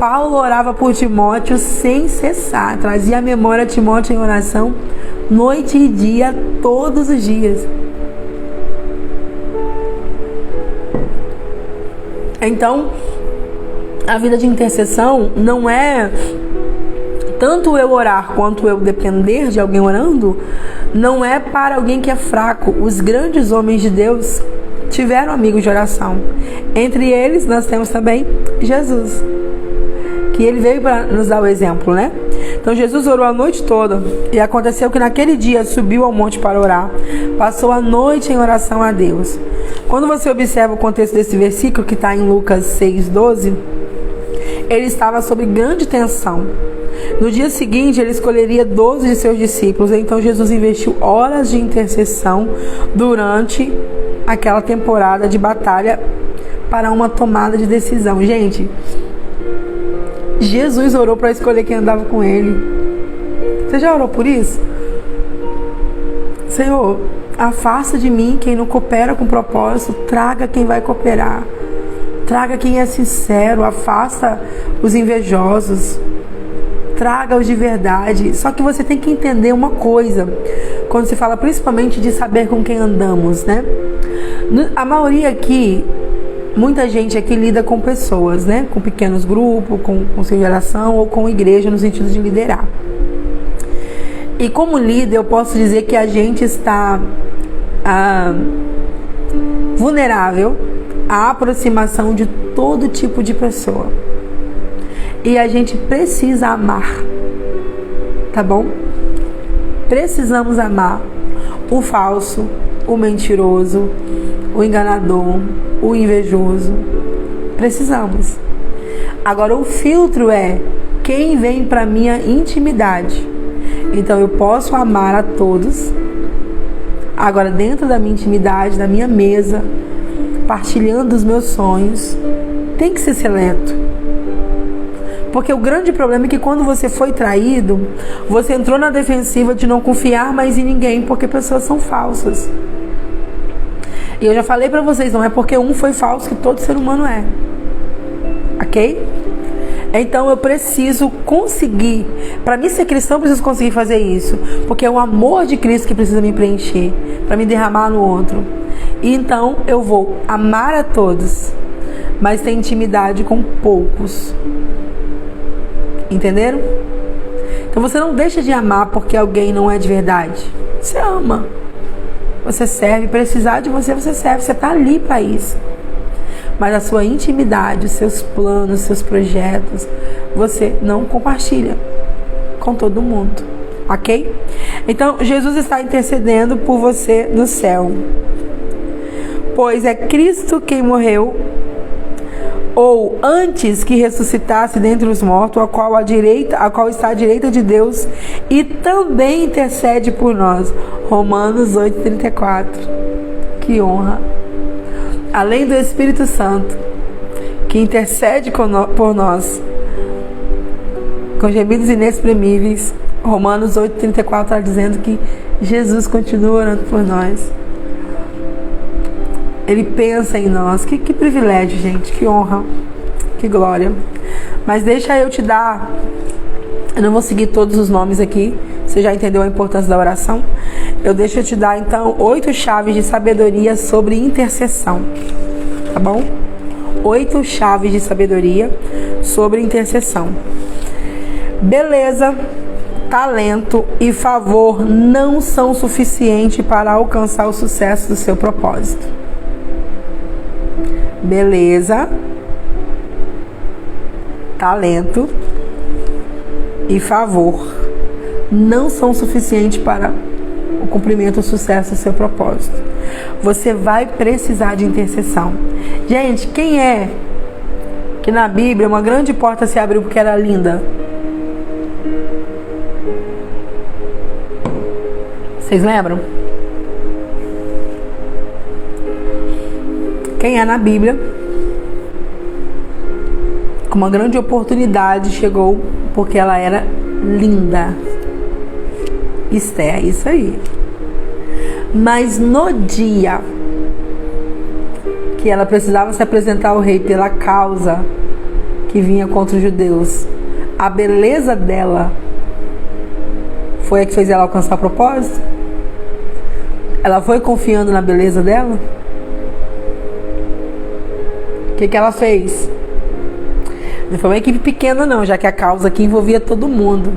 Paulo orava por Timóteo sem cessar, trazia a memória de Timóteo em oração noite e dia, todos os dias. Então, a vida de intercessão não é tanto eu orar quanto eu depender de alguém orando, não é para alguém que é fraco. Os grandes homens de Deus tiveram amigos de oração. Entre eles, nós temos também Jesus, que ele veio para nos dar o exemplo, né? Então Jesus orou a noite toda, e aconteceu que naquele dia subiu ao monte para orar, passou a noite em oração a Deus. Quando você observa o contexto desse versículo, que está em Lucas 6,12, ele estava sob grande tensão. No dia seguinte, ele escolheria 12 de seus discípulos. Então Jesus investiu horas de intercessão durante aquela temporada de batalha para uma tomada de decisão. Gente, Jesus orou para escolher quem andava com ele. Você já orou por isso? Senhor, afasta de mim quem não coopera com o propósito, traga quem vai cooperar. Traga quem é sincero, afasta os invejosos. Traga-os de verdade. Só que você tem que entender uma coisa, quando se fala principalmente de saber com quem andamos, né? A maioria aqui, muita gente aqui lida com pessoas, né? Com pequenos grupos, com sua geração ou com igreja no sentido de liderar. E como líder, eu posso dizer que a gente está vulnerável à aproximação de todo tipo de pessoa. E a gente precisa amar, tá bom? Precisamos amar o falso, o mentiroso, o enganador, o invejoso. Precisamos. Agora, o filtro é quem vem para minha intimidade. Então, eu posso amar a todos. Agora, dentro da minha intimidade, da minha mesa, partilhando os meus sonhos, tem que ser seleto. Porque o grande problema é que quando você foi traído, você entrou na defensiva de não confiar mais em ninguém, porque pessoas são falsas. E eu já falei pra vocês, não é porque um foi falso que todo ser humano é. Ok? Então eu preciso conseguir, para mim ser cristão, eu preciso conseguir fazer isso. Porque é o amor de Cristo que precisa me preencher, para me derramar no outro. E então eu vou amar a todos, mas ter intimidade com poucos. Entenderam? Então você não deixa de amar porque alguém não é de verdade. Você ama. Você serve. Precisar de você, você serve. Você está ali para isso. Mas a sua intimidade, os seus planos, os seus projetos, você não compartilha com todo mundo. Ok? Então Jesus está intercedendo por você no céu. Pois é Cristo quem morreu, ou antes que ressuscitasse dentre os mortos, a qual está à direita de Deus, e também intercede por nós. Romanos 8,34. Que honra! Além do Espírito Santo, que intercede por nós, com gemidos inexprimíveis, Romanos 8,34 está dizendo que Jesus continua orando por nós. Ele pensa em nós. Que privilégio, gente. Que honra. Que glória. Mas deixa eu te dar... Eu não vou seguir todos os nomes aqui. Você já entendeu a importância da oração? Deixa eu te dar, então, 8 chaves de sabedoria sobre intercessão. Tá bom? 8 chaves de sabedoria sobre intercessão. Beleza, talento e favor não são suficientes para alcançar o sucesso do seu propósito. Beleza, talento e favor não são suficientes para o cumprimento, o sucesso do seu propósito. Você vai precisar de intercessão. Gente, quem é que na Bíblia uma grande porta se abriu porque era linda? Vocês lembram? Quem é na Bíblia com uma grande oportunidade chegou porque ela era linda? Esther, isso aí. Mas no dia que ela precisava se apresentar ao rei pela causa que vinha contra os judeus, a beleza dela foi a que fez ela alcançar o propósito? Ela foi confiando na beleza dela? O que ela fez? Não foi uma equipe pequena não, já que a causa aqui envolvia todo mundo.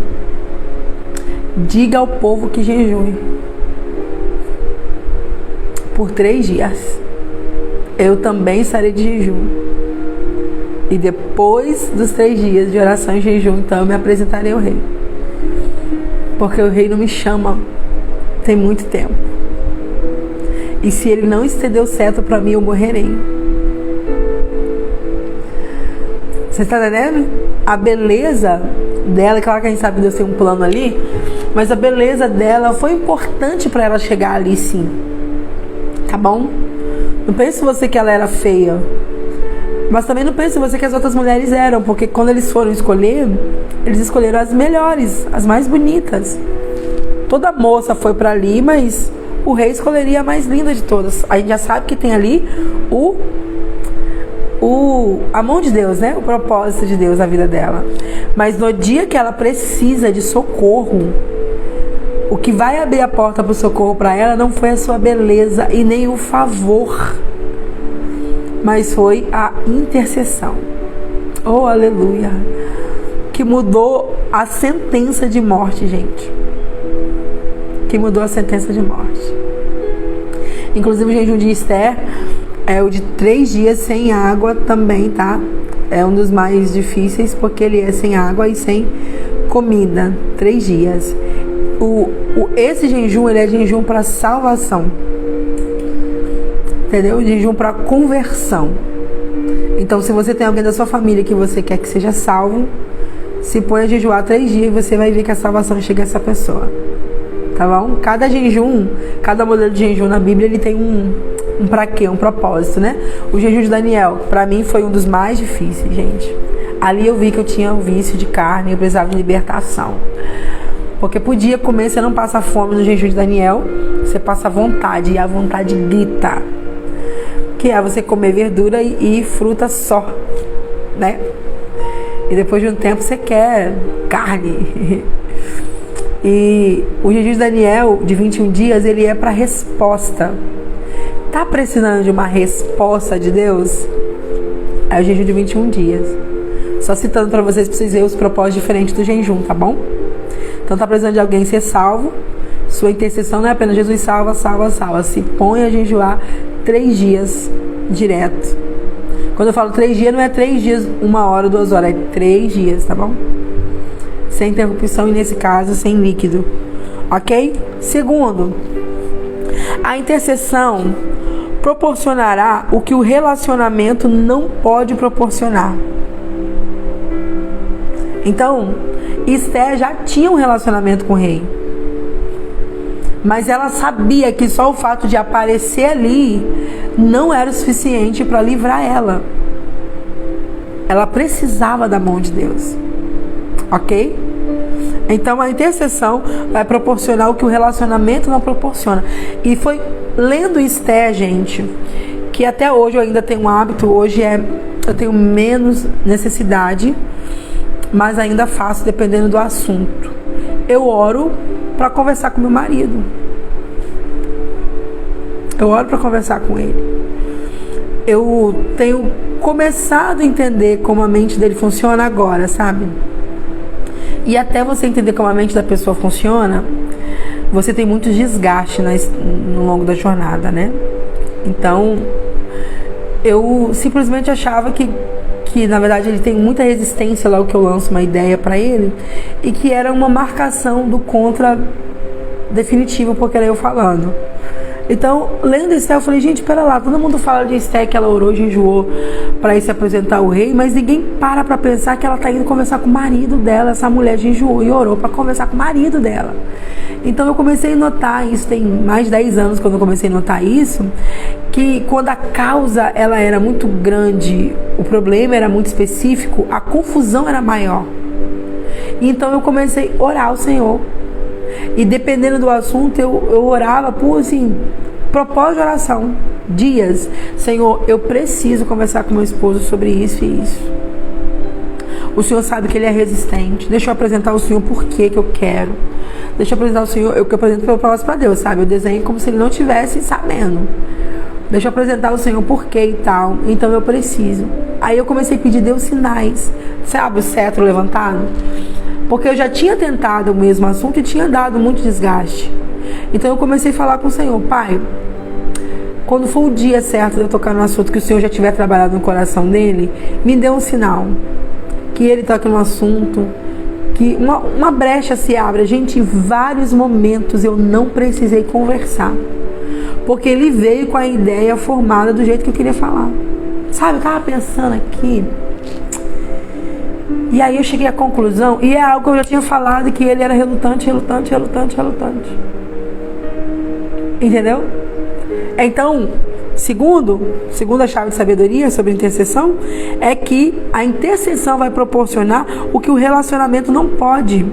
Diga ao povo que jejue por 3 dias. Eu também estarei de jejum. E depois dos 3 dias de oração e jejum, então eu me apresentarei ao rei. Porque o rei não me chama tem muito tempo. E se ele não estender o cetro para mim, eu morrerei. Você está entendendo? A beleza dela, claro que a gente sabe que Deus tem um plano ali, mas a beleza dela foi importante para ela chegar ali, sim. Tá bom? Não pense você que ela era feia, mas também não pense você que as outras mulheres eram, porque quando eles foram escolher, eles escolheram as melhores, as mais bonitas. Toda moça foi para ali, mas o rei escolheria a mais linda de todas. A gente já sabe que tem ali a mão de Deus, né? O propósito de Deus na vida dela. Mas no dia que ela precisa de socorro, o que vai abrir a porta para o socorro para ela não foi a sua beleza e nem o favor, mas foi a intercessão. Oh, aleluia! Que mudou a sentença de morte, gente. Que mudou a sentença de morte. Inclusive o jejum de Esther é o de 3 dias sem água também, tá? É um dos mais difíceis porque ele é sem água e sem comida. 3 dias. Esse jejum, ele é jejum para salvação. Entendeu? Jejum para conversão. Então, se você tem alguém da sua família que você quer que seja salvo, se põe a jejuar 3 dias e você vai ver que a salvação chega a essa pessoa. Tá bom? Cada jejum, cada modelo de jejum na Bíblia, ele tem um pra quê? Um propósito, né? O jejum de Daniel, pra mim, foi um dos mais difíceis, gente. Ali eu vi que eu tinha um vício de carne, eu precisava de libertação. Porque podia comer, você não passa fome no jejum de Daniel, você passa vontade, e a vontade grita. Que é você comer verdura e fruta só, né? E depois de um tempo você quer carne. E o jejum de Daniel, de 21 dias, ele é para resposta. Tá precisando de uma resposta de Deus? É o jejum de 21 dias. Só citando para vocês verem os propósitos diferentes do jejum, tá bom? Então tá precisando de alguém ser salvo. Sua intercessão não é apenas Jesus salva, salva, salva. Se põe a jejuar 3 dias direto. Quando eu falo 3 dias, não é 3 dias, 1 hora, 2 horas. É 3 dias, tá bom? Sem interrupção e, nesse caso, sem líquido. Ok? Segundo, a intercessão proporcionará o que o relacionamento não pode proporcionar. Então, Esther já tinha um relacionamento com o rei. Mas ela sabia que só o fato de aparecer ali não era o suficiente para livrar ela. Ela precisava da mão de Deus. Ok? Então a intercessão vai proporcionar o que o relacionamento não proporciona. E foi lendo Esther, gente, que até hoje eu ainda tenho um hábito. Hoje eu tenho menos necessidade, mas ainda faço dependendo do assunto. Eu oro para conversar com meu marido. Eu oro para conversar com ele. Eu tenho começado a entender como a mente dele funciona agora, sabe? E até você entender como a mente da pessoa funciona, você tem muito desgaste no longo da jornada, né? Então, eu simplesmente achava que na verdade ele tem muita resistência logo que eu lanço uma ideia para ele, e que era uma marcação do contra definitivo, porque era eu falando. Então, lendo Esther, eu falei, gente, pera lá, todo mundo fala de Esther que ela orou e jejuou para ir se apresentar ao rei, mas ninguém para pensar que ela tá indo conversar com o marido dela. Essa mulher jejuou e orou para conversar com o marido dela. Então eu comecei a notar isso, tem mais de 10 anos quando eu comecei a notar isso, que quando a causa ela era muito grande, o problema era muito específico, a confusão era maior. Então eu comecei a orar ao Senhor. E dependendo do assunto, eu orava por, assim, propósito de oração, dias. Senhor, eu preciso conversar com meu esposo sobre isso e isso. O Senhor sabe que ele é resistente. Deixa eu apresentar ao Senhor por que eu quero. Deixa eu apresentar ao Senhor, eu que apresento pelo propósito para Deus, sabe? Eu desenho como se ele não estivesse sabendo. Deixa eu apresentar ao Senhor por que e tal. Então eu preciso. Aí eu comecei a pedir Deus sinais. Sabe o cetro levantado? Porque eu já tinha tentado o mesmo assunto e tinha dado muito desgaste. Então eu comecei a falar com o Senhor: Pai, quando for o dia certo de eu tocar no assunto que o Senhor já tiver trabalhado no coração dele, me dê um sinal. Que ele toque no assunto, que uma brecha se abra. Gente, em vários momentos eu não precisei conversar, porque ele veio com a ideia formada do jeito que eu queria falar. Sabe, eu tava pensando aqui, e aí eu cheguei à conclusão, e é algo que eu já tinha falado, que ele era relutante. Entendeu? Então, segunda chave de sabedoria sobre intercessão é que a intercessão vai proporcionar o que o relacionamento não pode.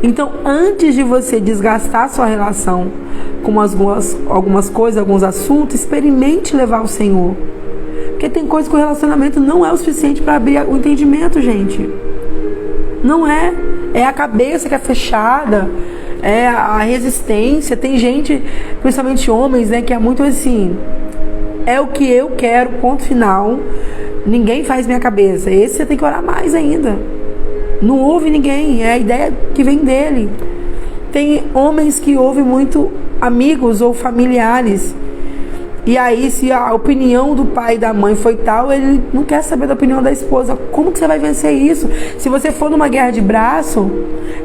Então, antes de você desgastar sua relação com algumas coisas, alguns assuntos, experimente levar ao Senhor. Porque tem coisas que o relacionamento não é o suficiente para abrir o entendimento, gente. Não é. É a cabeça que é fechada, é a resistência. Tem gente, principalmente homens, né, que é muito assim: é o que eu quero, ponto final. Ninguém faz minha cabeça. Esse você tem que orar mais ainda. Não ouve ninguém, é a ideia que vem dele. Tem homens que ouvem muito amigos ou familiares. E aí, se a opinião do pai e da mãe foi tal, ele não quer saber da opinião da esposa. Como que você vai vencer isso? Se você for numa guerra de braço,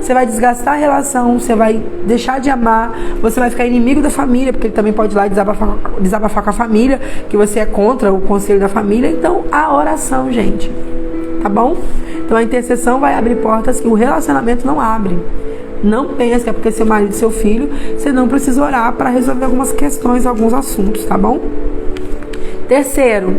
você vai desgastar a relação, você vai deixar de amar, você vai ficar inimigo da família, porque ele também pode ir lá desabafar com a família, que você é contra o conselho da família. Então, a oração, gente. Tá bom? Então, a intercessão vai abrir portas que o relacionamento não abre. Não pense que é porque seu marido e seu filho, você não precisa orar para resolver algumas questões, alguns assuntos, tá bom? Terceiro,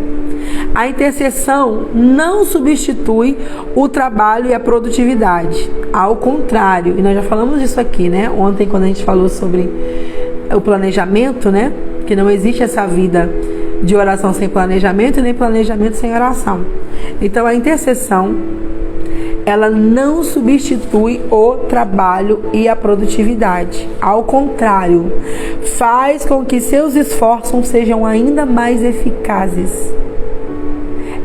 a intercessão não substitui o trabalho e a produtividade. Ao contrário, e nós já falamos disso aqui, né? Ontem, quando a gente falou sobre o planejamento, né? Que não existe essa vida de oração sem planejamento e nem planejamento sem oração. Então, a intercessão, ela não substitui o trabalho e a produtividade. Ao contrário, faz com que seus esforços sejam ainda mais eficazes.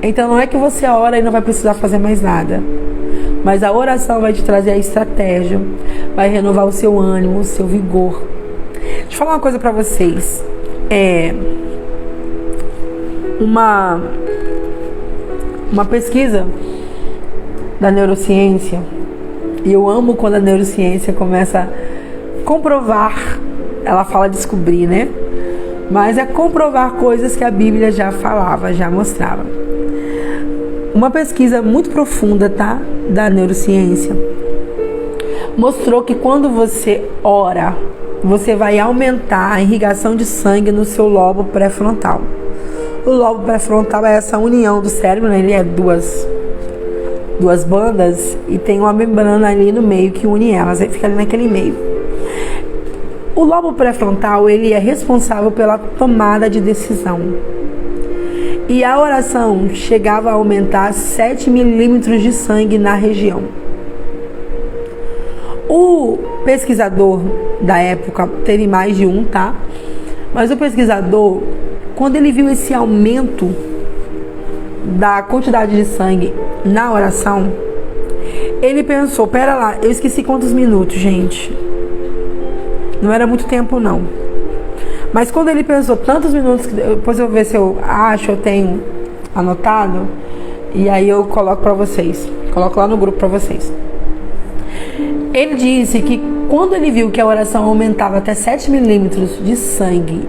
Então não é que você ora e não vai precisar fazer mais nada, mas a oração vai te trazer a estratégia, vai renovar o seu ânimo, o seu vigor. Deixa eu falar uma coisa pra vocês. Uma pesquisa da neurociência, e eu amo quando a neurociência começa a comprovar, ela fala descobrir, né? Mas é comprovar coisas que a Bíblia já falava, já mostrava. Uma pesquisa muito profunda, tá? Da neurociência mostrou que quando você ora, você vai aumentar a irrigação de sangue no seu lobo pré-frontal. O lobo pré-frontal é essa união do cérebro, né? Ele é duas bandas e tem uma membrana ali no meio que une elas, aí fica ali naquele meio. O lobo pré-frontal, ele é responsável pela tomada de decisão. E a oração chegava a aumentar 7 milímetros de sangue na região. O pesquisador da época, teve mais de um, tá? Mas o pesquisador, quando ele viu esse aumento da quantidade de sangue na oração, ele pensou: pera lá, eu esqueci quantos minutos, gente. Não era muito tempo, não. Mas quando ele pensou tantos minutos, depois eu vou ver se eu acho, eu tenho anotado, e aí eu coloco pra vocês. Coloco lá no grupo pra vocês. Ele disse que quando ele viu que a oração aumentava até 7 milímetros de sangue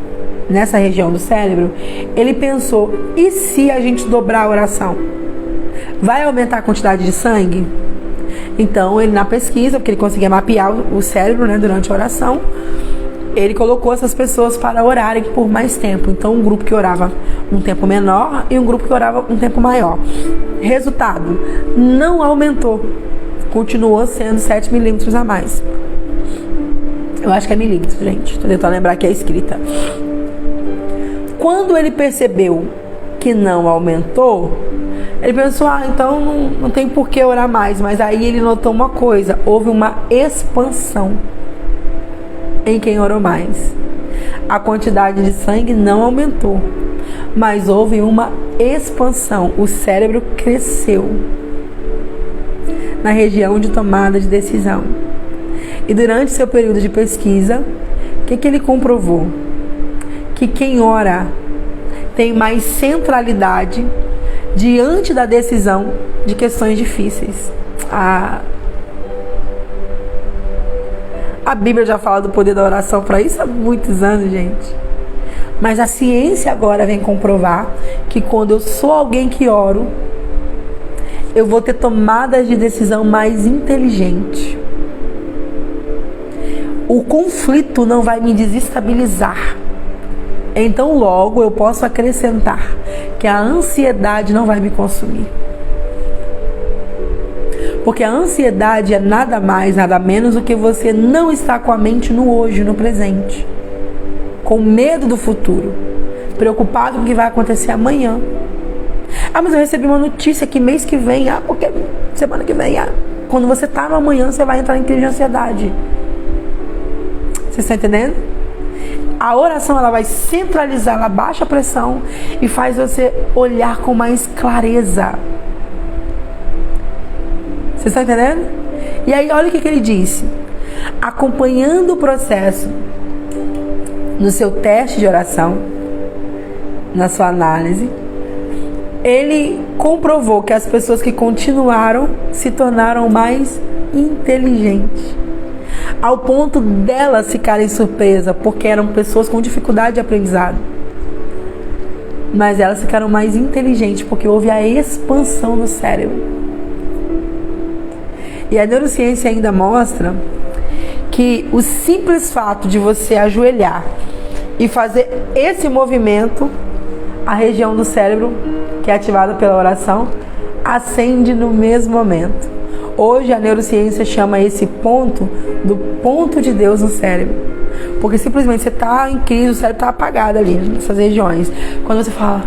nessa região do cérebro, ele pensou: e se a gente dobrar a oração? Vai aumentar a quantidade de sangue? Então, ele, na pesquisa, porque ele conseguia mapear o cérebro, né, durante a oração, ele colocou essas pessoas para orarem por mais tempo. Então, um grupo que orava um tempo menor e um grupo que orava um tempo maior. Resultado: não aumentou. Continuou sendo 7 milímetros a mais. Eu acho que é milímetros, gente. Estou tentando lembrar que é escrita. Quando ele percebeu que não aumentou, Ele pensou, então não tem por que orar mais. Mas aí ele notou uma coisa, houve uma expansão em quem orou mais. A quantidade de sangue não aumentou, mas houve uma expansão. O cérebro cresceu na região de tomada de decisão. E durante seu período de pesquisa, o que ele comprovou? Que quem ora tem mais centralidade diante da decisão de questões difíceis. A Bíblia já fala do poder da oração para isso há muitos anos, gente. Mas a ciência agora vem comprovar que quando eu sou alguém que oro, eu vou ter tomadas de decisão mais inteligente. O conflito não vai me desestabilizar. Então logo eu posso acrescentar que a ansiedade não vai me consumir. Porque a ansiedade é nada mais, nada menos do que você não estar com a mente no hoje, no presente. Com medo do futuro. Preocupado com o que vai acontecer amanhã. Mas eu recebi uma notícia que mês que vem, porque semana que vem, quando você está no amanhã, você vai entrar em crise de ansiedade. Você está entendendo? A oração, ela vai centralizar, ela baixa a pressão e faz você olhar com mais clareza. Você está entendendo? E aí, olha o que ele disse. Acompanhando o processo no seu teste de oração, na sua análise, ele comprovou que as pessoas que continuaram se tornaram mais inteligentes. Ao ponto delas ficarem surpresas, porque eram pessoas com dificuldade de aprendizado. Mas elas ficaram mais inteligentes, porque houve a expansão no cérebro. E a neurociência ainda mostra que o simples fato de você ajoelhar e fazer esse movimento, a região do cérebro que é ativada pela oração, acende no mesmo momento. Hoje a neurociência chama esse ponto do ponto de Deus no cérebro. Porque simplesmente você está em crise, o cérebro está apagado ali, nessas regiões. Quando você fala,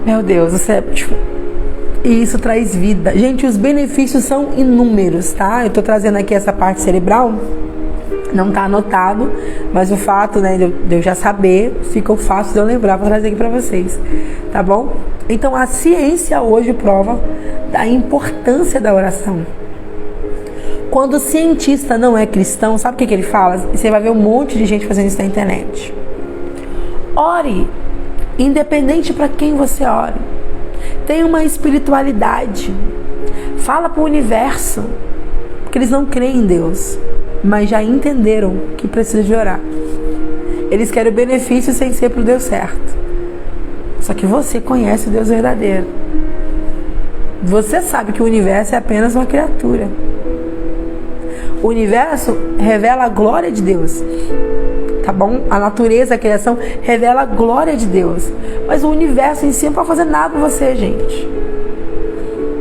meu Deus, o cérebro... E isso traz vida. Gente, os benefícios são inúmeros, tá? Eu estou trazendo aqui essa parte cerebral, não está anotado, mas o fato, né, de eu já saber, fica fácil de eu lembrar para trazer aqui para vocês, tá bom? Então a ciência hoje prova da importância da oração. Quando o cientista não é cristão, sabe o que ele fala? Você vai ver um monte de gente fazendo isso na internet. Ore, independente para quem você ore. Tenha uma espiritualidade. Fala para o universo, porque eles não creem em Deus, mas já entenderam que precisa de orar. Eles querem o benefício sem ser para o Deus certo. Só que você conhece o Deus verdadeiro. Você sabe que o universo é apenas uma criatura. O universo revela a glória de Deus. Tá bom? A natureza, a criação revela a glória de Deus. Mas o universo em si não pode fazer nada com você, gente.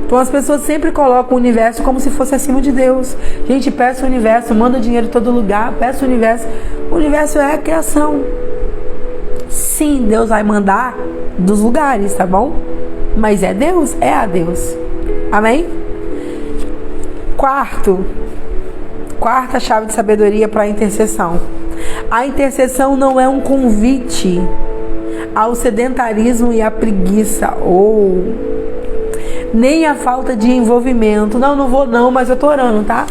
Então as pessoas sempre colocam o universo como se fosse acima de Deus. Gente, peça o universo, manda dinheiro em todo lugar, peça o universo. O universo é a criação. Sim, Deus vai mandar dos lugares, tá bom? Mas é Deus, é a Deus. Amém? Quarta chave de sabedoria para a intercessão. A intercessão não é um convite ao sedentarismo e à preguiça, ou nem a falta de envolvimento. Não vou não, mas eu tô orando, tá?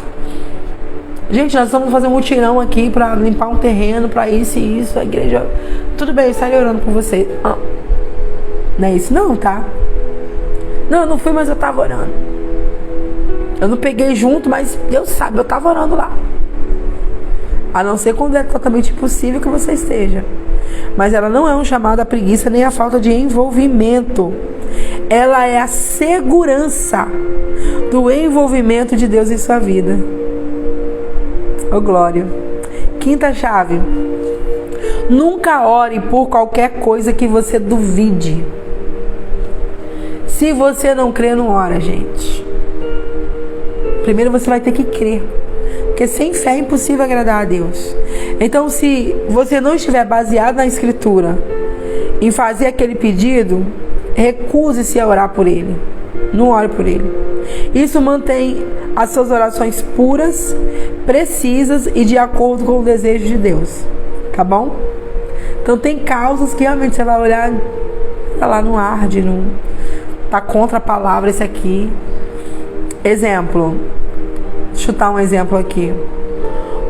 Gente, nós vamos fazer um mutirão aqui para limpar um terreno, para isso e isso, a igreja... Tudo bem, eu estarei orando por você. Não é isso não, tá? Não, eu não fui, mas eu tava orando. Eu não peguei junto, mas Deus sabe, eu tava orando lá. A não ser quando é totalmente impossível que você esteja. Mas ela não é um chamado à preguiça nem à falta de envolvimento. Ela é a segurança do envolvimento de Deus em sua vida. Ô glória. Quinta chave. Nunca ore por qualquer coisa que você duvide. Se você não crê, não ora, gente. Primeiro você vai ter que crer. Porque sem fé é impossível agradar a Deus. Então, se você não estiver baseado na Escritura em fazer aquele pedido, recuse-se a orar por ele. Não ore por ele. Isso mantém as suas orações puras, precisas e de acordo com o desejo de Deus. Tá bom? Então tem causas que realmente você vai olhar, tá lá, não arde, não tá contra a palavra esse aqui. Exemplo. Deixa eu dar um exemplo aqui.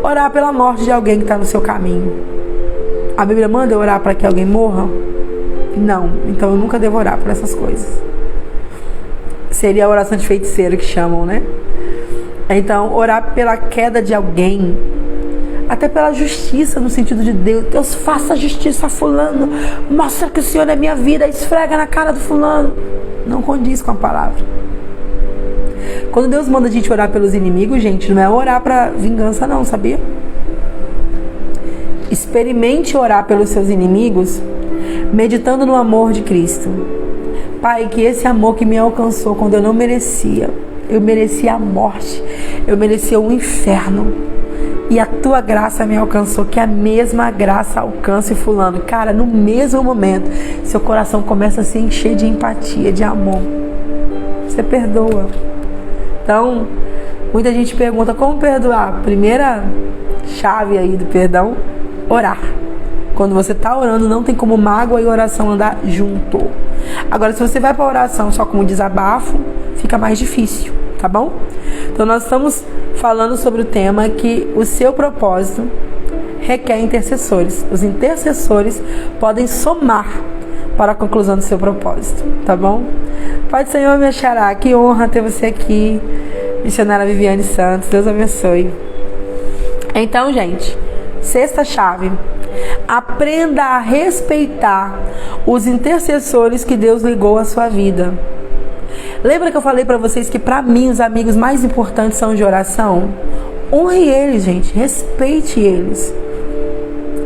Orar pela morte de alguém que está no seu caminho. A Bíblia manda eu orar para que alguém morra? Não. Então eu nunca devo orar por essas coisas. Seria a oração de feiticeiro que chamam, né? Então, orar pela queda de alguém, até pela justiça, no sentido de Deus faça justiça a fulano, mostra que o Senhor é minha vida, esfrega na cara do fulano. Não condiz com a palavra. Quando Deus manda a gente orar pelos inimigos, gente, não é orar para vingança não, sabia? Experimente orar pelos seus inimigos, meditando no amor de Cristo. Pai, que esse amor que me alcançou quando eu não merecia, eu merecia a morte, eu merecia o inferno, e a tua graça me alcançou, que a mesma graça alcance fulano. Cara, no mesmo momento, seu coração começa a se encher de empatia, de amor. Você perdoa. Então, muita gente pergunta como perdoar. Primeira chave aí do perdão, orar. Quando você está orando, não tem como mágoa e oração andar junto. Agora, se você vai para a oração só como desabafo, fica mais difícil, tá bom? Então, nós estamos falando sobre o tema que o seu propósito requer intercessores. Os intercessores podem somar para a conclusão do seu propósito, tá bom? Pai do Senhor, me achará. Que honra ter você aqui, missionária Viviane Santos. Deus abençoe. Então, gente, sexta chave. Aprenda a respeitar os intercessores que Deus ligou à sua vida. Lembra que eu falei para vocês que para mim os amigos mais importantes são de oração? Honre eles, gente. Respeite eles.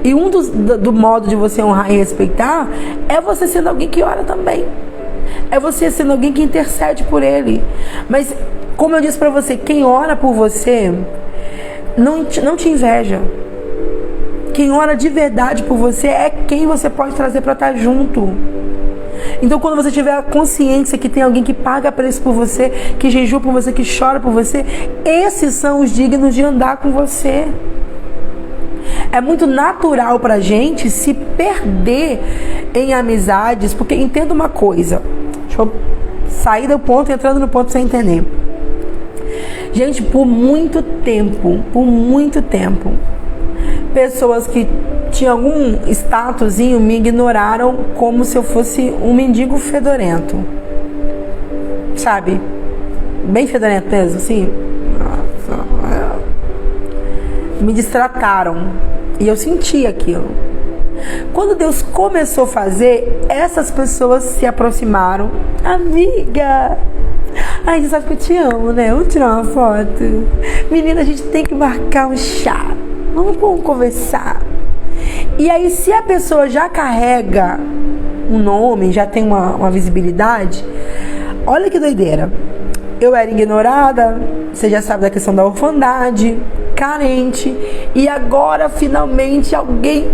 E um do modo de você honrar e respeitar é você sendo alguém que ora também. É você sendo alguém que intercede por ele. Mas, como eu disse para você, quem ora por você não te inveja. Quem ora de verdade por você é quem você pode trazer para estar junto. Então, quando você tiver a consciência que tem alguém que paga preço por você, que jejua por você, que chora por você, esses são os dignos de andar com você. É muito natural pra gente se perder em amizades, porque entenda uma coisa. Deixa eu sair do ponto, entrando no ponto pra você entender. Gente, por muito tempo, pessoas que tinham algum statusinho me ignoraram como se eu fosse um mendigo fedorento. Sabe? Bem fedorento mesmo, assim. Me destrataram. E eu senti aquilo. Quando Deus começou a fazer, essas pessoas se aproximaram. Amiga, ai, você sabe que eu te amo, né? Vamos tirar uma foto. Menina, a gente tem que marcar um chá. Vamos conversar. E aí, se a pessoa já carrega um nome, já tem uma visibilidade, olha que doideira. Eu era ignorada, você já sabe da questão da orfandade, carente, e agora finalmente alguém,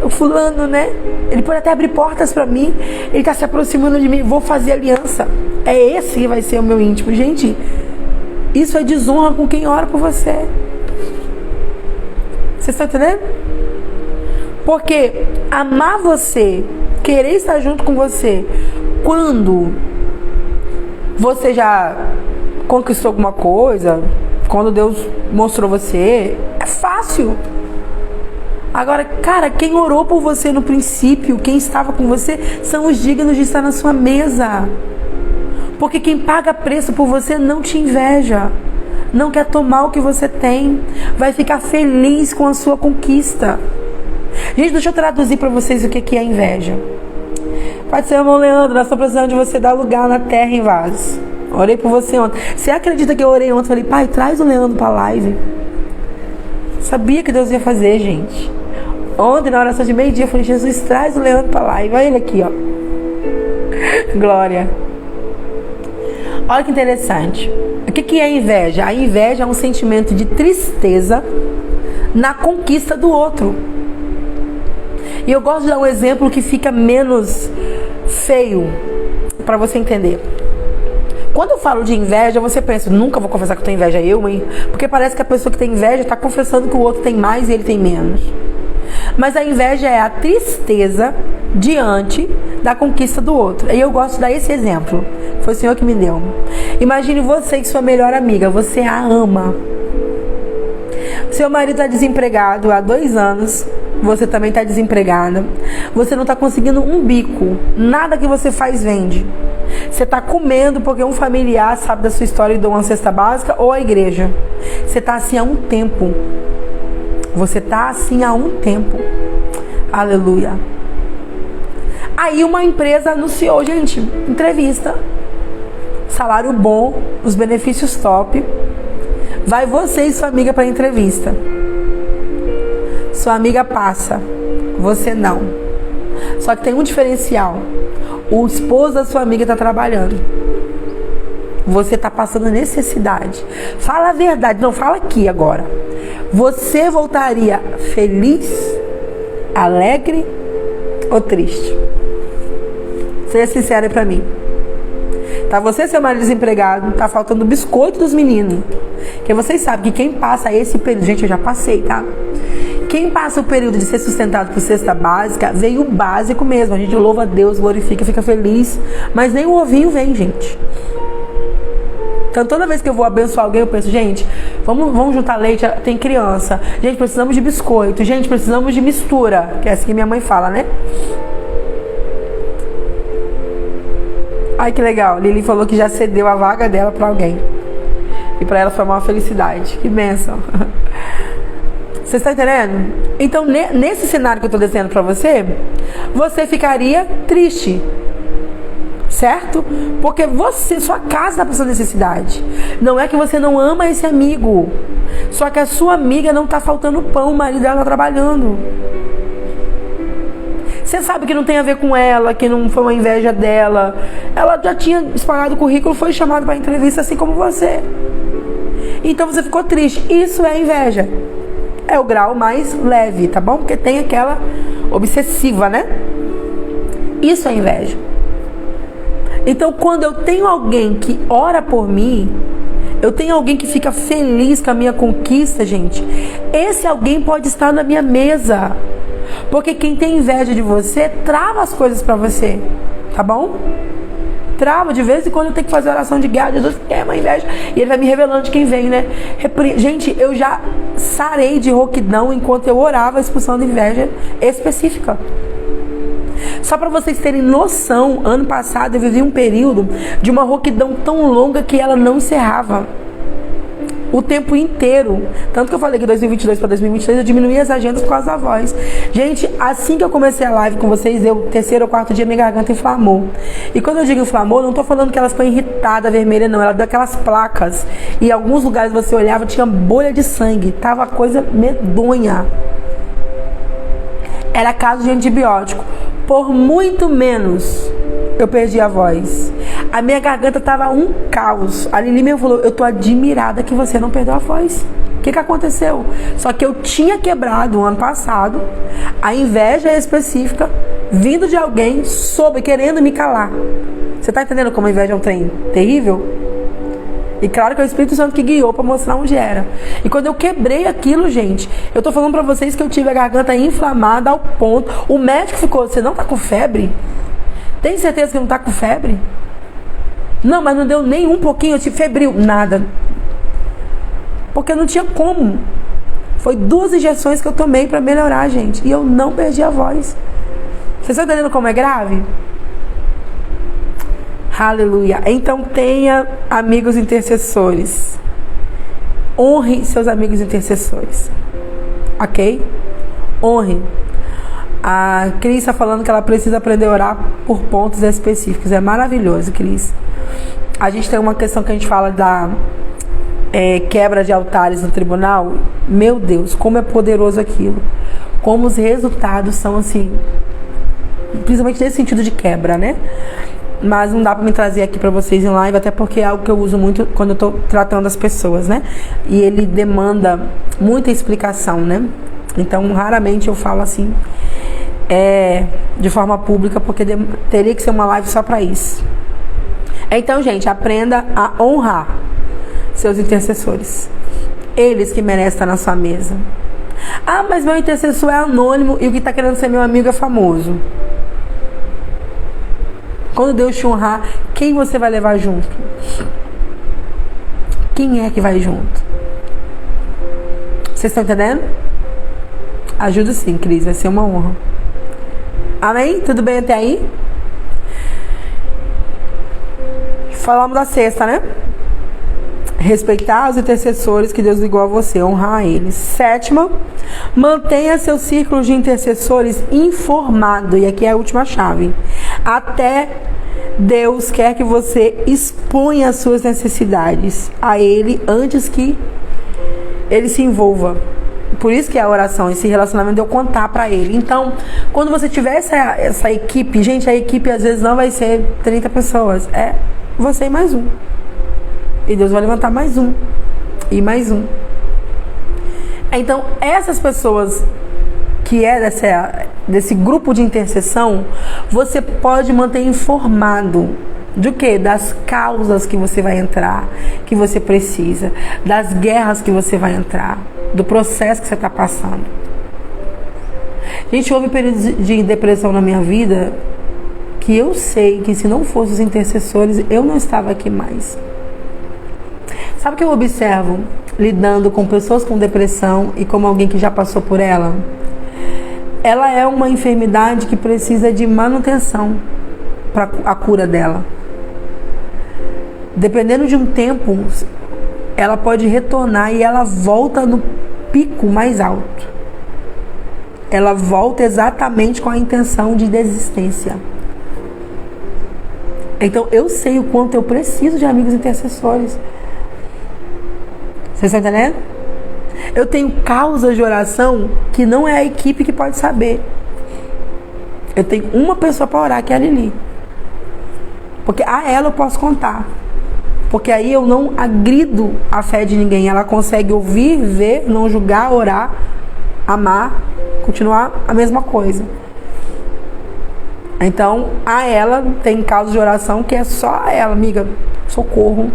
o fulano, né? Ele pode até abrir portas pra mim, ele tá se aproximando de mim, vou fazer aliança. É esse que vai ser o meu íntimo. Gente, isso é desonra com quem ora por você. Vocês estão entendendo? Porque amar você, querer estar junto com você, quando você já conquistou alguma coisa, quando Deus mostrou você, é fácil. Agora, cara, quem orou por você no princípio, quem estava com você, são os dignos de estar na sua mesa. Porque quem paga preço por você não te inveja, não quer tomar o que você tem, vai ficar feliz com a sua conquista. Gente, deixa eu traduzir para vocês o que é inveja. Pai do Senhor, irmão Leandro, nós estamos precisando de você dar lugar na terra em vasos. Orei por você ontem. Você acredita que eu orei ontem? Falei, pai, traz o Leandro pra live. Sabia que Deus ia fazer, gente. Ontem, na oração de meio-dia, eu falei, Jesus, traz o Leandro pra live. Olha ele aqui, ó. Glória. Olha que interessante. O que é inveja? A inveja é um sentimento de tristeza na conquista do outro. E eu gosto de dar um exemplo que fica menos feio para você entender. Quando eu falo de inveja, você pensa, nunca vou confessar que eu tenho inveja, hein? Porque parece que a pessoa que tem inveja está confessando que o outro tem mais e ele tem menos. Mas a inveja é a tristeza diante da conquista do outro. E eu gosto de dar esse exemplo. Foi o Senhor que me deu. Imagine você que sua melhor amiga, você a ama. Seu marido está desempregado há 2 anos. Você também está desempregada. Você não está conseguindo um bico. Nada que você faz vende. Você está comendo porque um familiar sabe da sua história e deu uma cesta básica, ou a igreja. Você está assim há um tempo. Você está assim há um tempo. Aleluia. Aí uma empresa anunciou, gente, entrevista. Salário bom, os benefícios top. Vai você e sua amiga para a entrevista. Sua amiga passa, você não. Só que tem um diferencial. O esposo da sua amiga está trabalhando. Você está passando necessidade. Fala a verdade, não fala aqui agora. Você voltaria feliz, alegre ou triste? Seja sincera para mim. Tá você e seu marido desempregado, tá faltando biscoito dos meninos. Porque vocês sabem que quem passa esse período, gente, eu já passei, tá? Quem passa o período de ser sustentado por cesta básica, vem o básico mesmo. A gente louva a Deus, glorifica, fica feliz. Mas nem o ovinho vem, gente. Então toda vez que eu vou abençoar alguém, eu penso, gente, vamos juntar leite, tem criança. Gente, precisamos de biscoito. Gente, precisamos de mistura. Que é assim que minha mãe fala, né? Ai, que legal. Lili falou que já cedeu a vaga dela para alguém. E para ela foi uma felicidade. Que bênção. Você está entendendo? Então, nesse cenário que eu estou desenhando para você, você ficaria triste. Certo? Porque sua casa está passando necessidade. Não é que você não ama esse amigo. Só que a sua amiga não está faltando pão, o marido dela está trabalhando. Você sabe que não tem a ver com ela, que não foi uma inveja dela. Ela já tinha espalhado o currículo, foi chamada para entrevista assim como você. Então você ficou triste. Isso é inveja. É o grau mais leve, tá bom? Porque tem aquela obsessiva, né? Isso é inveja. Então quando eu tenho alguém que ora por mim, eu tenho alguém que fica feliz com a minha conquista, gente, esse alguém pode estar na minha mesa. Porque quem tem inveja de você, trava as coisas pra você, tá bom? Trava, de vez em quando eu tenho que fazer oração de guerra. Jesus quer uma inveja. E ele vai me revelando de quem vem, né? Gente, eu já sarei de rouquidão enquanto eu orava, expulsando inveja específica. Só para vocês terem noção, ano passado eu vivi um período de uma rouquidão tão longa que ela não encerrava. O tempo inteiro. Tanto que eu falei que 2022 para 2023 eu diminuí as agendas por causa da voz. Gente, assim que eu comecei a live com vocês, o 3º ou 4º dia minha garganta inflamou. E quando eu digo inflamou, não tô falando que ela ficou irritada, vermelha, não. Ela deu aquelas placas. E em alguns lugares você olhava, tinha bolha de sangue. Tava coisa medonha. Era caso de antibiótico. Por muito menos eu perdi a voz. A minha garganta tava um caos. A Lili me falou, eu tô admirada que você não perdeu a voz. O que aconteceu? Só que eu tinha quebrado o ano passado a inveja específica vindo de alguém querendo me calar. Você tá entendendo como a inveja é um trem terrível? E claro que é o Espírito Santo que guiou pra mostrar onde era. E quando eu quebrei aquilo, gente, eu tô falando pra vocês que eu tive a garganta inflamada ao ponto. O médico ficou, você não tá com febre? Tem certeza que não tá com febre? Não, mas não deu nem um pouquinho, eu tive febril. Nada. Porque não tinha como. Foi 2 injeções que eu tomei pra melhorar, gente. E eu não perdi a voz. Vocês estão entendendo como é grave? Aleluia. Então tenha amigos intercessores. Honre seus amigos intercessores. Ok? Honre. A Cris está falando que ela precisa aprender a orar por pontos específicos. É maravilhoso, Cris. A gente tem uma questão que a gente fala da quebra de altares no tribunal. Meu Deus, como é poderoso aquilo. Como os resultados são assim, principalmente nesse sentido de quebra, né? Mas não dá pra me trazer aqui pra vocês em live, até porque é algo que eu uso muito quando eu tô tratando as pessoas, né? E ele demanda muita explicação, né? Então, raramente eu falo assim, de forma pública, porque teria que ser uma live só pra isso. Então, gente, aprenda a honrar seus intercessores. Eles que merecem estar na sua mesa. Ah, mas meu intercessor é anônimo e o que está querendo ser meu amigo é famoso. Quando Deus te honrar, quem você vai levar junto? Quem é que vai junto? Vocês estão entendendo? Ajuda sim, Cris, vai ser uma honra. Amém? Tudo bem até aí? Falamos da sexta, né? Respeitar os intercessores que Deus ligou a você, honrar eles. Sétima, mantenha seu círculo de intercessores informado. E aqui é a última chave. Até Deus quer que você exponha as suas necessidades a Ele antes que Ele se envolva. Por isso que é a oração, esse relacionamento, eu contar pra Ele. Então, quando você tiver essa equipe, gente, a equipe às vezes não vai ser 30 pessoas. É você e mais um. E Deus vai levantar mais um. E mais um. Então, essas pessoas que é desse grupo de intercessão, você pode manter informado do quê? Das causas que você vai entrar, que você precisa, das guerras que você vai entrar, do processo que você está passando. Gente, houve períodos de depressão na minha vida que eu sei que se não fossem os intercessores, eu não estava aqui mais. Sabe o que eu observo lidando com pessoas com depressão e como alguém que já passou por ela? Ela é uma enfermidade que precisa de manutenção para a cura dela. Dependendo de um tempo, ela pode retornar e ela volta no pico mais alto. Ela volta exatamente com a intenção de desistência. Então eu sei o quanto eu preciso de amigos intercessores. Vocês estão entendendo? Eu tenho causas de oração que não é a equipe que pode saber. Eu tenho uma pessoa para orar, que é a Lili. Porque a ela eu posso contar. Porque aí eu não agrido a fé de ninguém. Ela consegue ouvir, ver, não julgar, orar, amar, continuar a mesma coisa. Então, a ela tem causas de oração que é só a ela. Amiga, socorro.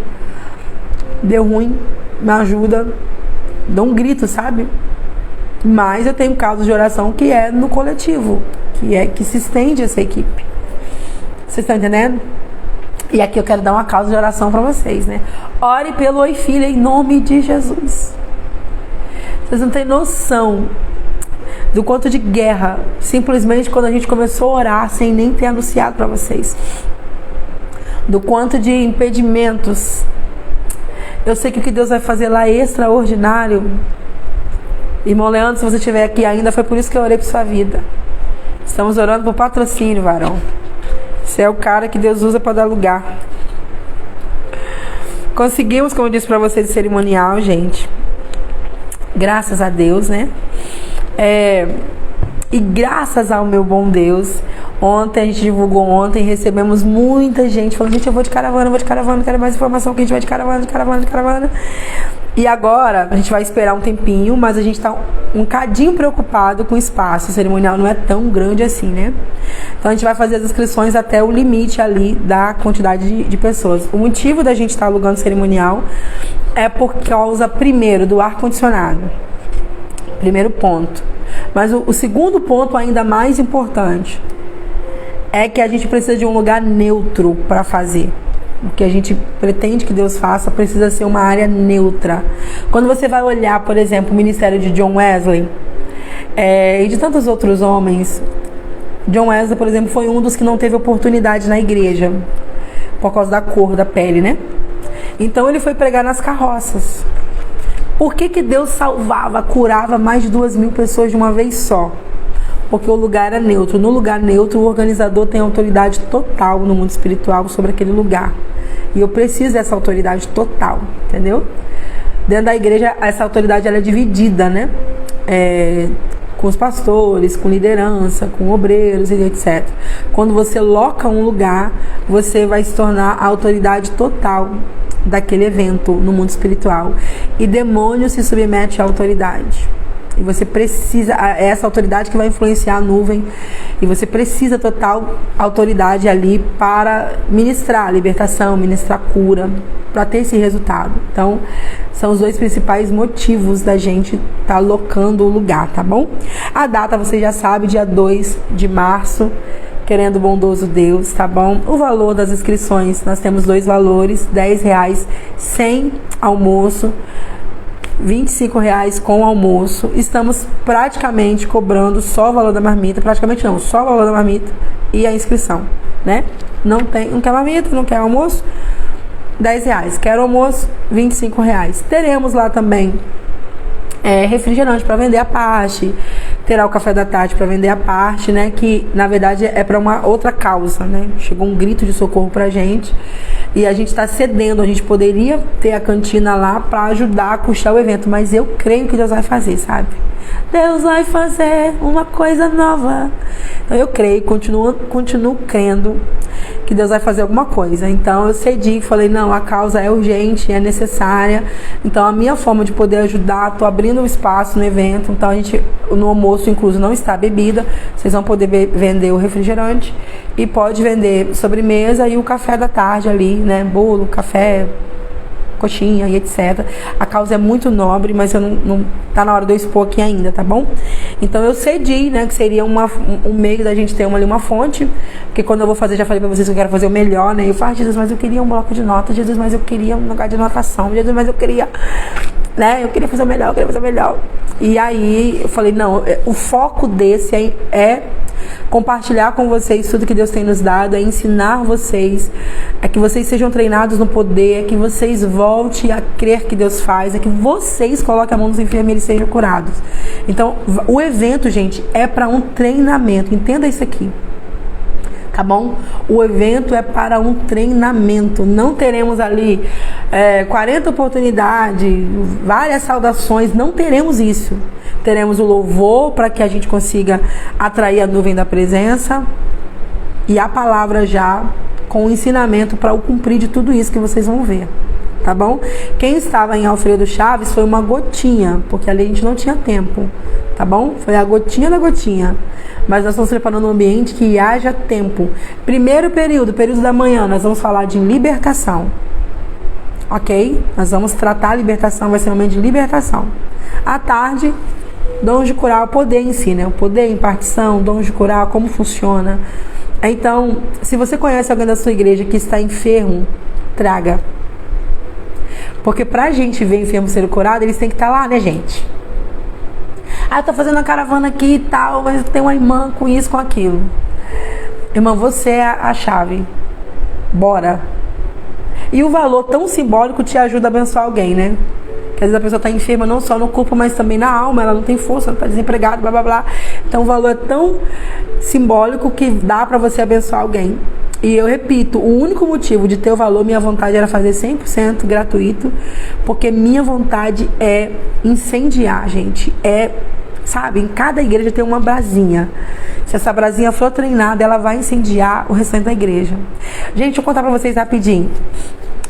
Deu ruim, me ajuda. Dá um grito, sabe? Mas eu tenho casos de oração que é no coletivo, que se estende essa equipe. Vocês estão entendendo? E aqui eu quero dar uma causa de oração para vocês, né? Ore pelo Oi Filha em nome de Jesus. Vocês não têm noção do quanto de guerra, simplesmente quando a gente começou a orar sem nem ter anunciado para vocês. Do quanto de impedimentos. Eu sei que o que Deus vai fazer lá é extraordinário. Irmão Leandro, se você estiver aqui ainda, foi por isso que eu orei por sua vida. Estamos orando por patrocínio, varão. Você é o cara que Deus usa para dar lugar. Conseguimos, como eu disse para vocês, o cerimonial, gente. Graças a Deus, né? E graças ao meu bom Deus, ontem, a gente divulgou ontem, recebemos muita gente falando, gente, eu vou de caravana, quero mais informação, que a gente vai de caravana. E agora, a gente vai esperar um tempinho, mas a gente tá um cadinho preocupado com o espaço. O cerimonial não é tão grande assim, né? Então a gente vai fazer as inscrições até o limite ali da quantidade de pessoas. O motivo da gente estar alugando o cerimonial é por causa, primeiro, do ar-condicionado. Primeiro ponto. Mas o segundo ponto, ainda mais importante, é que a gente precisa de um lugar neutro para fazer. O que a gente pretende que Deus faça precisa ser uma área neutra. Quando você vai olhar, por exemplo, o ministério de John Wesley e de tantos outros homens, John Wesley, por exemplo, foi um dos que não teve oportunidade na igreja por causa da cor da pele, né? Então ele foi pregar nas carroças. Por que Deus salvava, curava mais de 2.000 pessoas de uma vez só? Porque o lugar era neutro. No lugar neutro, o organizador tem autoridade total no mundo espiritual sobre aquele lugar. E eu preciso dessa autoridade total, entendeu? Dentro da igreja, essa autoridade ela é dividida, né? Com os pastores, com liderança, com obreiros e etc. Quando você loca um lugar, você vai se tornar a autoridade total daquele evento no mundo espiritual. E demônio se submete à autoridade. E você precisa, é essa autoridade que vai influenciar a nuvem. E você precisa total autoridade ali para ministrar a libertação, ministrar a cura, para ter esse resultado. Então, são os dois principais motivos da gente estar locando o lugar, tá bom? A data você já sabe, dia 2 de março, querendo o bondoso Deus, tá bom? O valor das inscrições, nós temos 2 valores, R$10 sem almoço, R$25 com almoço. Estamos praticamente cobrando só o valor da marmita, praticamente não, só o valor da marmita e a inscrição, né? Não quer marmita, não quer almoço, R$10. Quer almoço, R$25. Teremos lá também refrigerante para vender à parte, terá o café da tarde para vender à parte, né? Que na verdade é para uma outra causa, né? Chegou um grito de socorro pra gente e a gente está cedendo. A gente poderia ter a cantina lá para ajudar a custear o evento, mas eu creio que Deus vai fazer, sabe? Deus vai fazer uma coisa nova. Então eu creio, continuo crendo que Deus vai fazer alguma coisa. Então eu cedi, falei, não, a causa é urgente, é necessária. Então a minha forma de poder ajudar, tô abrindo um espaço no evento. Então a gente, no almoço incluso, não está bebida. Vocês vão poder vender o refrigerante e pode vender sobremesa e o café da tarde ali, né? Bolo, café, coxinha e etc. A causa é muito nobre, mas eu não tá na hora de eu expor aqui ainda, tá bom? Então eu cedi, né, que seria um meio da gente ter uma fonte, porque quando eu vou fazer, já falei pra vocês que eu quero fazer o melhor, né? Eu falo, Jesus, mas eu queria um bloco de nota, Jesus, mas eu queria um lugar de anotação, Jesus, mas eu queria, né? Eu queria fazer o melhor, E aí eu falei, não, o foco desse é compartilhar com vocês tudo que Deus tem nos dado, é ensinar vocês, é que vocês sejam treinados no poder, é que vocês voltem a crer que Deus faz, é que vocês coloquem a mão nos enfermos e eles sejam curados. Então, o evento, gente, é para um treinamento, entenda isso aqui. Tá bom? O evento é para um treinamento. Não teremos ali 40 oportunidades, várias saudações. Não teremos isso. Teremos o louvor para que a gente consiga atrair a nuvem da presença e a palavra já com o ensinamento para o cumprir de tudo isso que vocês vão ver. Tá bom? Quem estava em Alfredo Chaves foi uma gotinha, porque ali a gente não tinha tempo. Tá bom? Foi a gotinha da gotinha. Mas nós estamos preparando um ambiente que haja tempo. Primeiro período da manhã, nós vamos falar de libertação. Ok? Nós vamos tratar a libertação, vai ser um momento de libertação. À tarde, dons de curar, o poder em si, né? O poder, impartição, dons de curar, como funciona. Então, se você conhece alguém da sua igreja que está enfermo, traga. Porque pra gente ver enfermo ser curado, eles têm que estar lá, né, gente? Ah, eu tô fazendo uma caravana aqui e tal, mas tem uma irmã com isso, com aquilo. Irmã, você é a chave. Bora. E o valor tão simbólico te ajuda a abençoar alguém, né? Porque às vezes a pessoa tá enferma não só no corpo, mas também na alma, ela não tem força, ela tá desempregada, blá blá blá. Então o valor é tão simbólico que dá pra você abençoar alguém. E eu repito, o único motivo de ter o valor, minha vontade era fazer 100% gratuito, porque minha vontade é incendiar, gente. Sabe, em cada igreja tem uma brasinha. Se essa brasinha for treinada, ela vai incendiar o restante da igreja. Gente, deixa eu contar pra vocês rapidinho.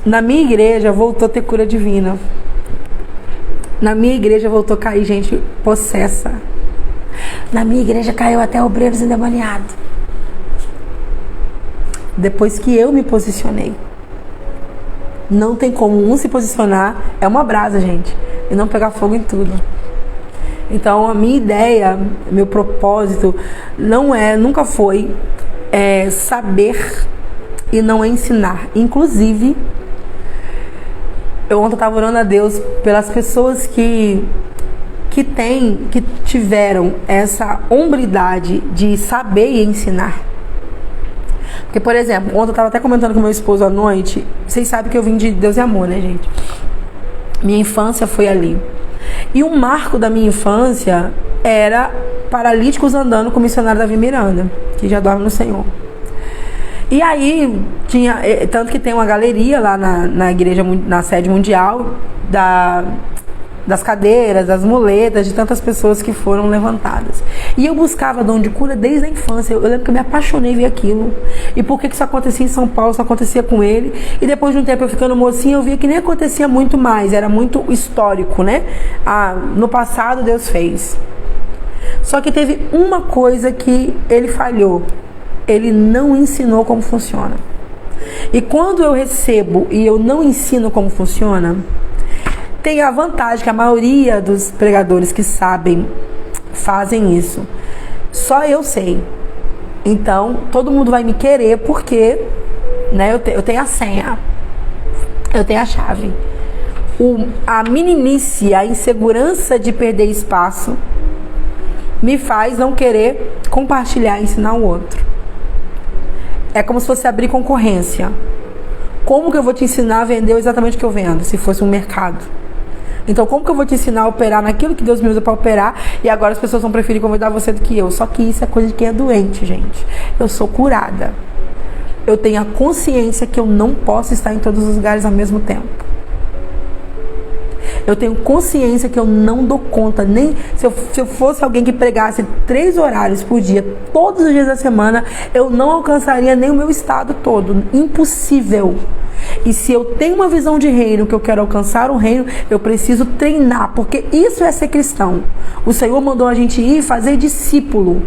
Na minha igreja voltou a ter cura divina. Na minha igreja voltou a cair gente possessa. Na minha igreja caiu até obreiros endemoniados. Depois que eu me posicionei. Não tem como um se posicionar. É uma brasa, gente. E não pegar fogo em tudo. Então a minha ideia, meu propósito nunca foi saber e não ensinar. Inclusive, eu ontem estava orando a Deus pelas pessoas que tiveram essa hombridade de saber e ensinar. Porque, por exemplo, ontem eu estava até comentando com meu esposo à noite. Vocês sabem que eu vim de Deus e Amor, né, gente? Minha infância foi ali. E um marco da minha infância era paralíticos andando com o missionário Davi Miranda, que já dorme no Senhor. E aí, tanto que tem uma galeria lá na igreja, na sede mundial das cadeiras, das muletas, de tantas pessoas que foram levantadas. E eu buscava dom de cura desde a infância. Eu lembro que eu me apaixonei ver aquilo. E por que isso acontecia em São Paulo, isso acontecia com ele. E depois de um tempo eu ficando mocinha, eu via que nem acontecia muito mais. Era muito histórico, né? No passado Deus fez. Só que teve uma coisa que ele falhou. Ele não ensinou como funciona. E quando eu recebo e eu não ensino como funciona, tem a vantagem que a maioria dos pregadores que sabem fazem isso. Só eu sei. Então, todo mundo vai me querer porque, né, eu tenho a senha. Eu tenho a chave. A meninice, a insegurança de perder espaço me faz não querer compartilhar e ensinar o outro. É como se fosse abrir concorrência. Como que eu vou te ensinar a vender exatamente o que eu vendo, se fosse um mercado? Então, como que eu vou te ensinar a operar naquilo que Deus me usa para operar e agora as pessoas vão preferir convidar você do que eu? Só que isso é coisa de quem é doente, gente. Eu sou curada. Eu tenho a consciência que eu não posso estar em todos os lugares ao mesmo tempo. Eu tenho consciência que eu não dou conta, nem se eu fosse alguém que pregasse 3 horários por dia, todos os dias da semana, eu não alcançaria nem o meu estado todo. Impossível. E se eu tenho uma visão de reino, que eu quero alcançar o reino, eu preciso treinar, porque isso é ser cristão. O Senhor mandou a gente ir fazer discípulo.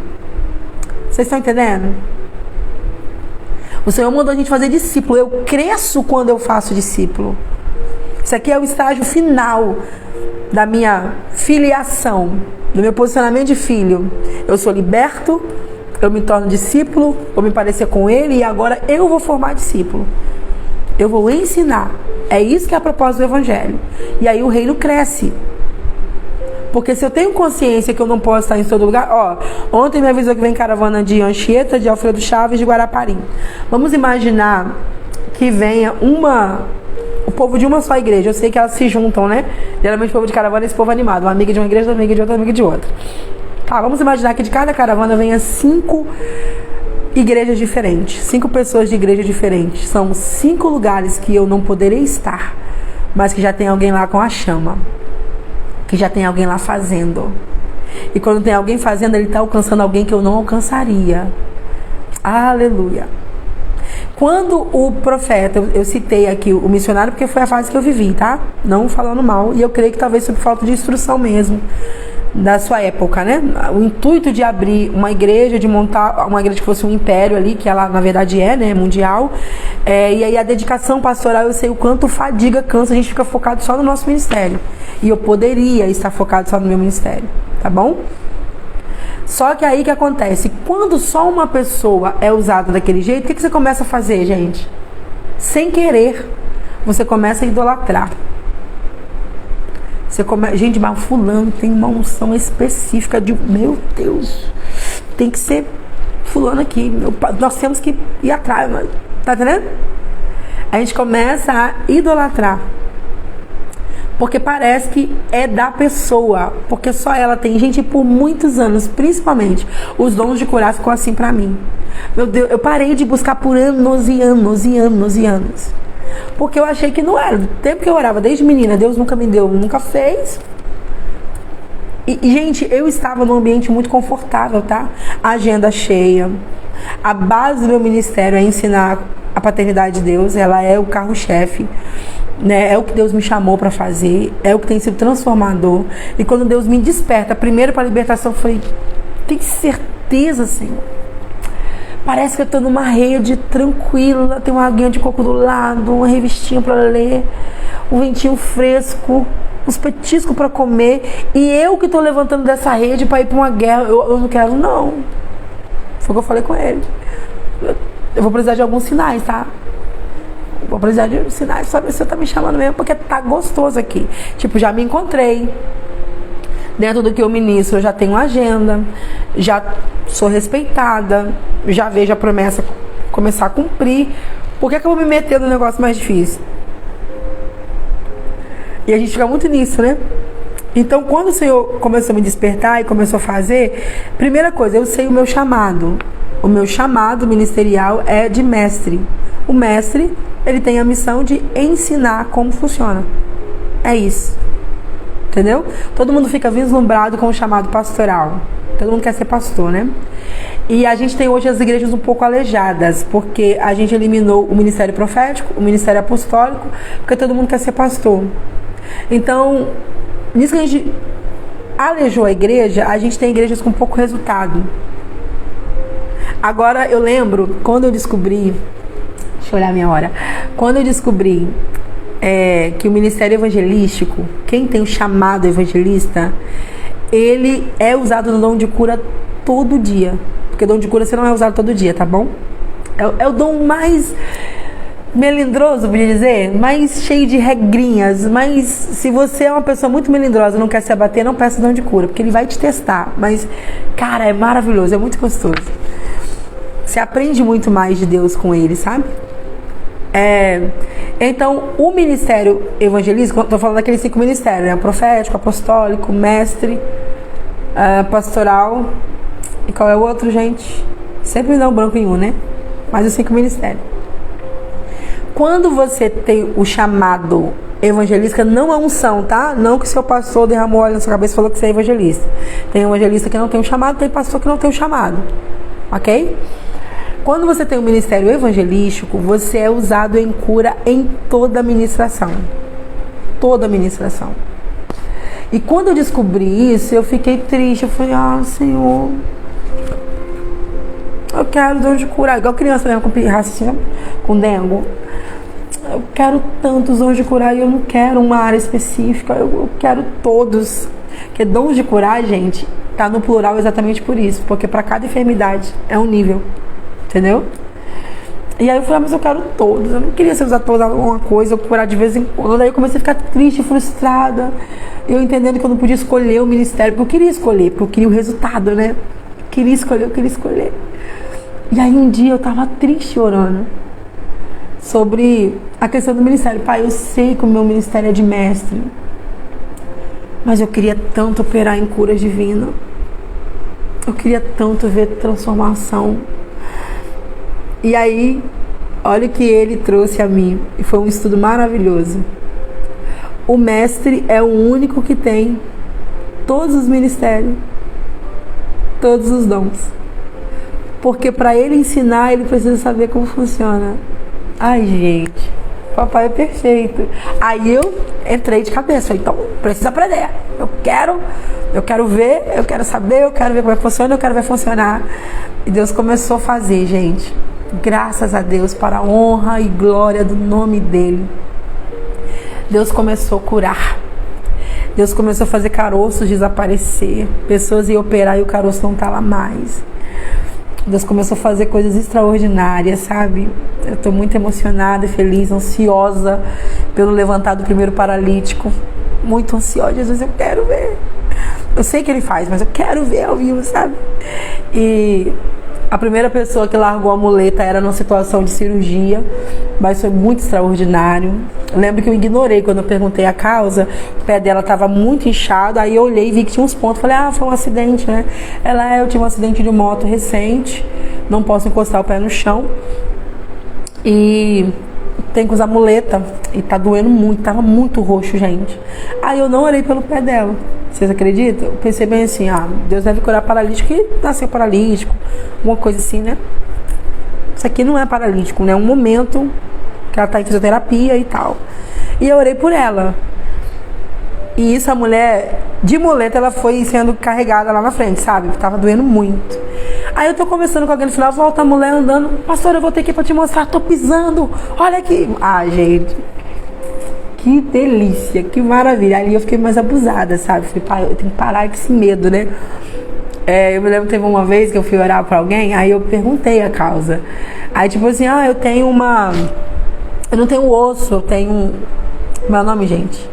Vocês estão entendendo? O Senhor mandou a gente fazer discípulo. Eu cresço quando eu faço discípulo. Isso aqui é o estágio final da minha filiação, do meu posicionamento de filho. Eu sou liberto, eu me torno discípulo, vou me parecer com ele e agora eu vou formar discípulo. Eu vou ensinar. É isso que é a propósito do Evangelho. E aí o reino cresce. Porque se eu tenho consciência que eu não posso estar em todo lugar... ontem me avisou que vem caravana de Anchieta, de Alfredo Chaves, de Guarapari. Vamos imaginar que venha o povo de uma só igreja. Eu sei que elas se juntam, né? Geralmente o povo de caravana é esse povo animado. Uma amiga de uma igreja, outra amiga de outra, amiga de outra. Tá, vamos imaginar que de cada caravana venha 5 igrejas diferentes. 5 pessoas de igreja diferentes. São 5 lugares que eu não poderei estar, mas que já tem alguém lá com a chama. Que já tem alguém lá fazendo. E quando tem alguém fazendo, ele está alcançando alguém que eu não alcançaria. Aleluia. Quando o profeta, eu citei aqui o missionário porque foi a fase que eu vivi, tá? Não falando mal, e eu creio que talvez por falta de instrução mesmo da sua época, né? O intuito de abrir uma igreja, de montar uma igreja que fosse um império ali, que ela na verdade é, né? Mundial. E aí a dedicação pastoral, eu sei o quanto fadiga, cansa, a gente fica focado só no nosso ministério. E eu poderia estar focado só no meu ministério, tá bom? Só que aí que acontece? Quando só uma pessoa é usada daquele jeito, o que você começa a fazer, gente? Sem querer, você começa a idolatrar. Gente, mas fulano tem uma unção específica de... Meu Deus, tem que ser fulano aqui. Nós temos que ir atrás, tá entendendo? A gente começa a idolatrar. Porque parece que é da pessoa. Porque só ela tem. Gente, por muitos anos, principalmente, os dons de curar ficou assim pra mim. Meu Deus, eu parei de buscar por anos e anos e anos e anos. Porque eu achei que não era. Do tempo que eu orava, desde menina, Deus nunca me deu, nunca fez. E gente, eu estava num ambiente muito confortável, tá? A agenda cheia. A base do meu ministério é ensinar a paternidade de Deus. Ela é o carro-chefe. Né? É o que Deus me chamou para fazer, é o que tem sido transformador. E quando Deus me desperta, primeiro para a libertação, eu falei: tem certeza, Senhor? Parece que eu estou numa rede tranquila, tem uma aguinha de coco do lado, uma revistinha para ler, um ventinho fresco, uns petiscos para comer, e eu que estou levantando dessa rede para ir para uma guerra. Eu não quero, não. Foi o que eu falei com ele. Eu vou precisar de alguns sinais, tá? Vou precisar de sinais, saber se você tá me chamando mesmo, porque tá gostoso aqui. Tipo, já me encontrei. Dentro do que eu ministro, eu já tenho agenda, já sou respeitada, já vejo a promessa começar a cumprir. Por que eu vou me meter no negócio mais difícil? E a gente fica muito nisso, né? Então, quando o Senhor começou a me despertar e começou a fazer, primeira coisa, eu sei o meu chamado. O meu chamado ministerial é de mestre. O mestre, ele tem a missão de ensinar como funciona. É isso. entendeu? Todo mundo fica vislumbrado com o chamado pastoral. Todo mundo quer ser pastor, né? E a gente tem hoje as igrejas um pouco aleijadas, porque a gente eliminou o ministério profético, o ministério apostólico, porque todo mundo quer ser pastor. Então, nisso que a gente aleijou a igreja, a gente tem igrejas com pouco resultado. Agora, eu lembro, quando eu descobri... Deixa eu olhar a minha hora. Quando eu descobri que o ministério evangelístico, quem tem o chamado evangelista, ele é usado no dom de cura todo dia. Porque dom de cura você não é usado todo dia, tá bom? É o dom mais melindroso, podia dizer, mais cheio de regrinhas. Mas se você é uma pessoa muito melindrosa e não quer se abater, não peça dom de cura, porque ele vai te testar. Mas, cara, é maravilhoso, é muito gostoso. Você aprende muito mais de Deus com ele, sabe? Então, o ministério evangelístico, estou falando daqueles 5 ministérios, né? Profético, apostólico, mestre, pastoral. E qual é o outro, gente? Sempre me dá um branco em um, né? Mas os 5 ministérios. Quando você tem o chamado evangelista, não é unção, tá? Não que seu pastor derramou óleo na sua cabeça e falou que você é evangelista. Tem evangelista que não tem o chamado, tem pastor que não tem o chamado. Ok? Quando você tem um ministério evangelístico, você é usado em cura em toda a ministração. Toda a ministração. E quando eu descobri isso, eu fiquei triste. Eu falei, Senhor, eu quero dom de curar. Igual criança mesmo, com racismo, com dengue. Eu quero tantos dons de curar e eu não quero uma área específica. Eu quero todos. Porque dons de curar, gente, tá no plural exatamente por isso. Porque para cada enfermidade é um nível. Entendeu? E aí eu falei, mas eu quero todos. Eu não queria ser usar toda uma coisa, eu curar de vez em quando. Aí eu comecei a ficar triste, frustrada. Eu entendendo que eu não podia escolher o ministério, porque eu queria escolher, porque eu queria o resultado, né? Eu queria escolher. E aí um dia eu tava triste orando sobre a questão do ministério. Pai, eu sei que o meu ministério é de mestre, mas eu queria tanto operar em cura divina. Eu queria tanto ver transformação. E aí, olha o que ele trouxe a mim. E foi um estudo maravilhoso. O mestre é o único que tem todos os ministérios, todos os dons. Porque para ele ensinar, ele precisa saber como funciona. Ai, gente, papai é perfeito. Aí eu entrei de cabeça. Então, precisa aprender. Eu quero ver, eu quero saber, eu quero ver como é que funciona, eu quero ver funcionar. E Deus começou a fazer, gente. Graças a Deus, para a honra e glória do nome dele. Deus começou a curar. Deus começou a fazer caroços desaparecer. Pessoas iam operar e o caroço não tá lá mais. Deus começou a fazer coisas extraordinárias, sabe? Eu tô muito emocionada, feliz, ansiosa pelo levantar do primeiro paralítico. Muito ansiosa. Jesus, eu quero ver. Eu sei que ele faz, mas eu quero ver ao vivo, sabe? E a primeira pessoa que largou a muleta era numa situação de cirurgia, mas foi muito extraordinário. Eu lembro que eu ignorei quando eu perguntei a causa. O pé dela estava muito inchado, aí eu olhei e vi que tinha uns pontos. Falei, foi um acidente, né? Eu tive um acidente de moto recente, não posso encostar o pé no chão e tem que usar muleta e tá doendo muito, tava muito roxo, gente. Aí eu não orei pelo pé dela. Vocês acreditam? Eu pensei bem assim, Deus deve curar paralítico que nasceu paralítico, alguma coisa assim, né? Isso aqui não é paralítico, né? É um momento que ela tá em fisioterapia e tal. E eu orei por ela. E isso, a mulher, de muleta, ela foi sendo carregada lá na frente, sabe? Tava doendo muito. Aí eu tô conversando com alguém no final, volta a mulher andando. Pastor, eu vou ter aqui pra te mostrar, tô pisando. Olha aqui. Gente, que delícia, que maravilha. Ali eu fiquei mais abusada, sabe? Falei, pai, eu tenho que parar com esse medo, né? Eu me lembro que teve uma vez que eu fui orar pra alguém, aí eu perguntei a causa. Aí tipo assim, eu tenho eu não tenho osso, eu tenho... Meu nome, gente?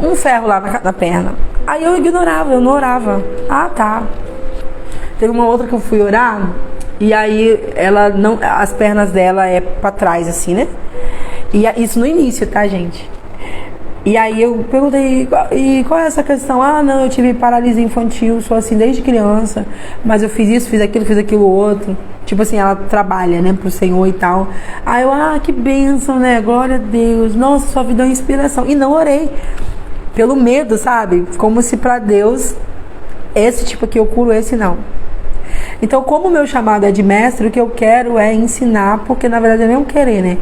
Um ferro lá na perna. Aí eu ignorava, eu não orava. Tá. Teve uma outra que eu fui orar, e aí ela não... As pernas dela é pra trás, assim, né? E isso no início, tá, gente? E aí eu perguntei, e qual é essa questão? Não, eu tive paralisia infantil, sou assim desde criança, mas eu fiz isso, fiz aquilo outro. Tipo assim, ela trabalha, né, pro Senhor e tal. Aí eu, que bênção, né? Glória a Deus. Nossa, sua vida é uma inspiração. E não orei. pelo medo, sabe? Como se pra Deus, esse tipo aqui eu curo, esse não. Então, como o meu chamado é de mestre, o que eu quero é ensinar, porque na verdade é nem um querer, né?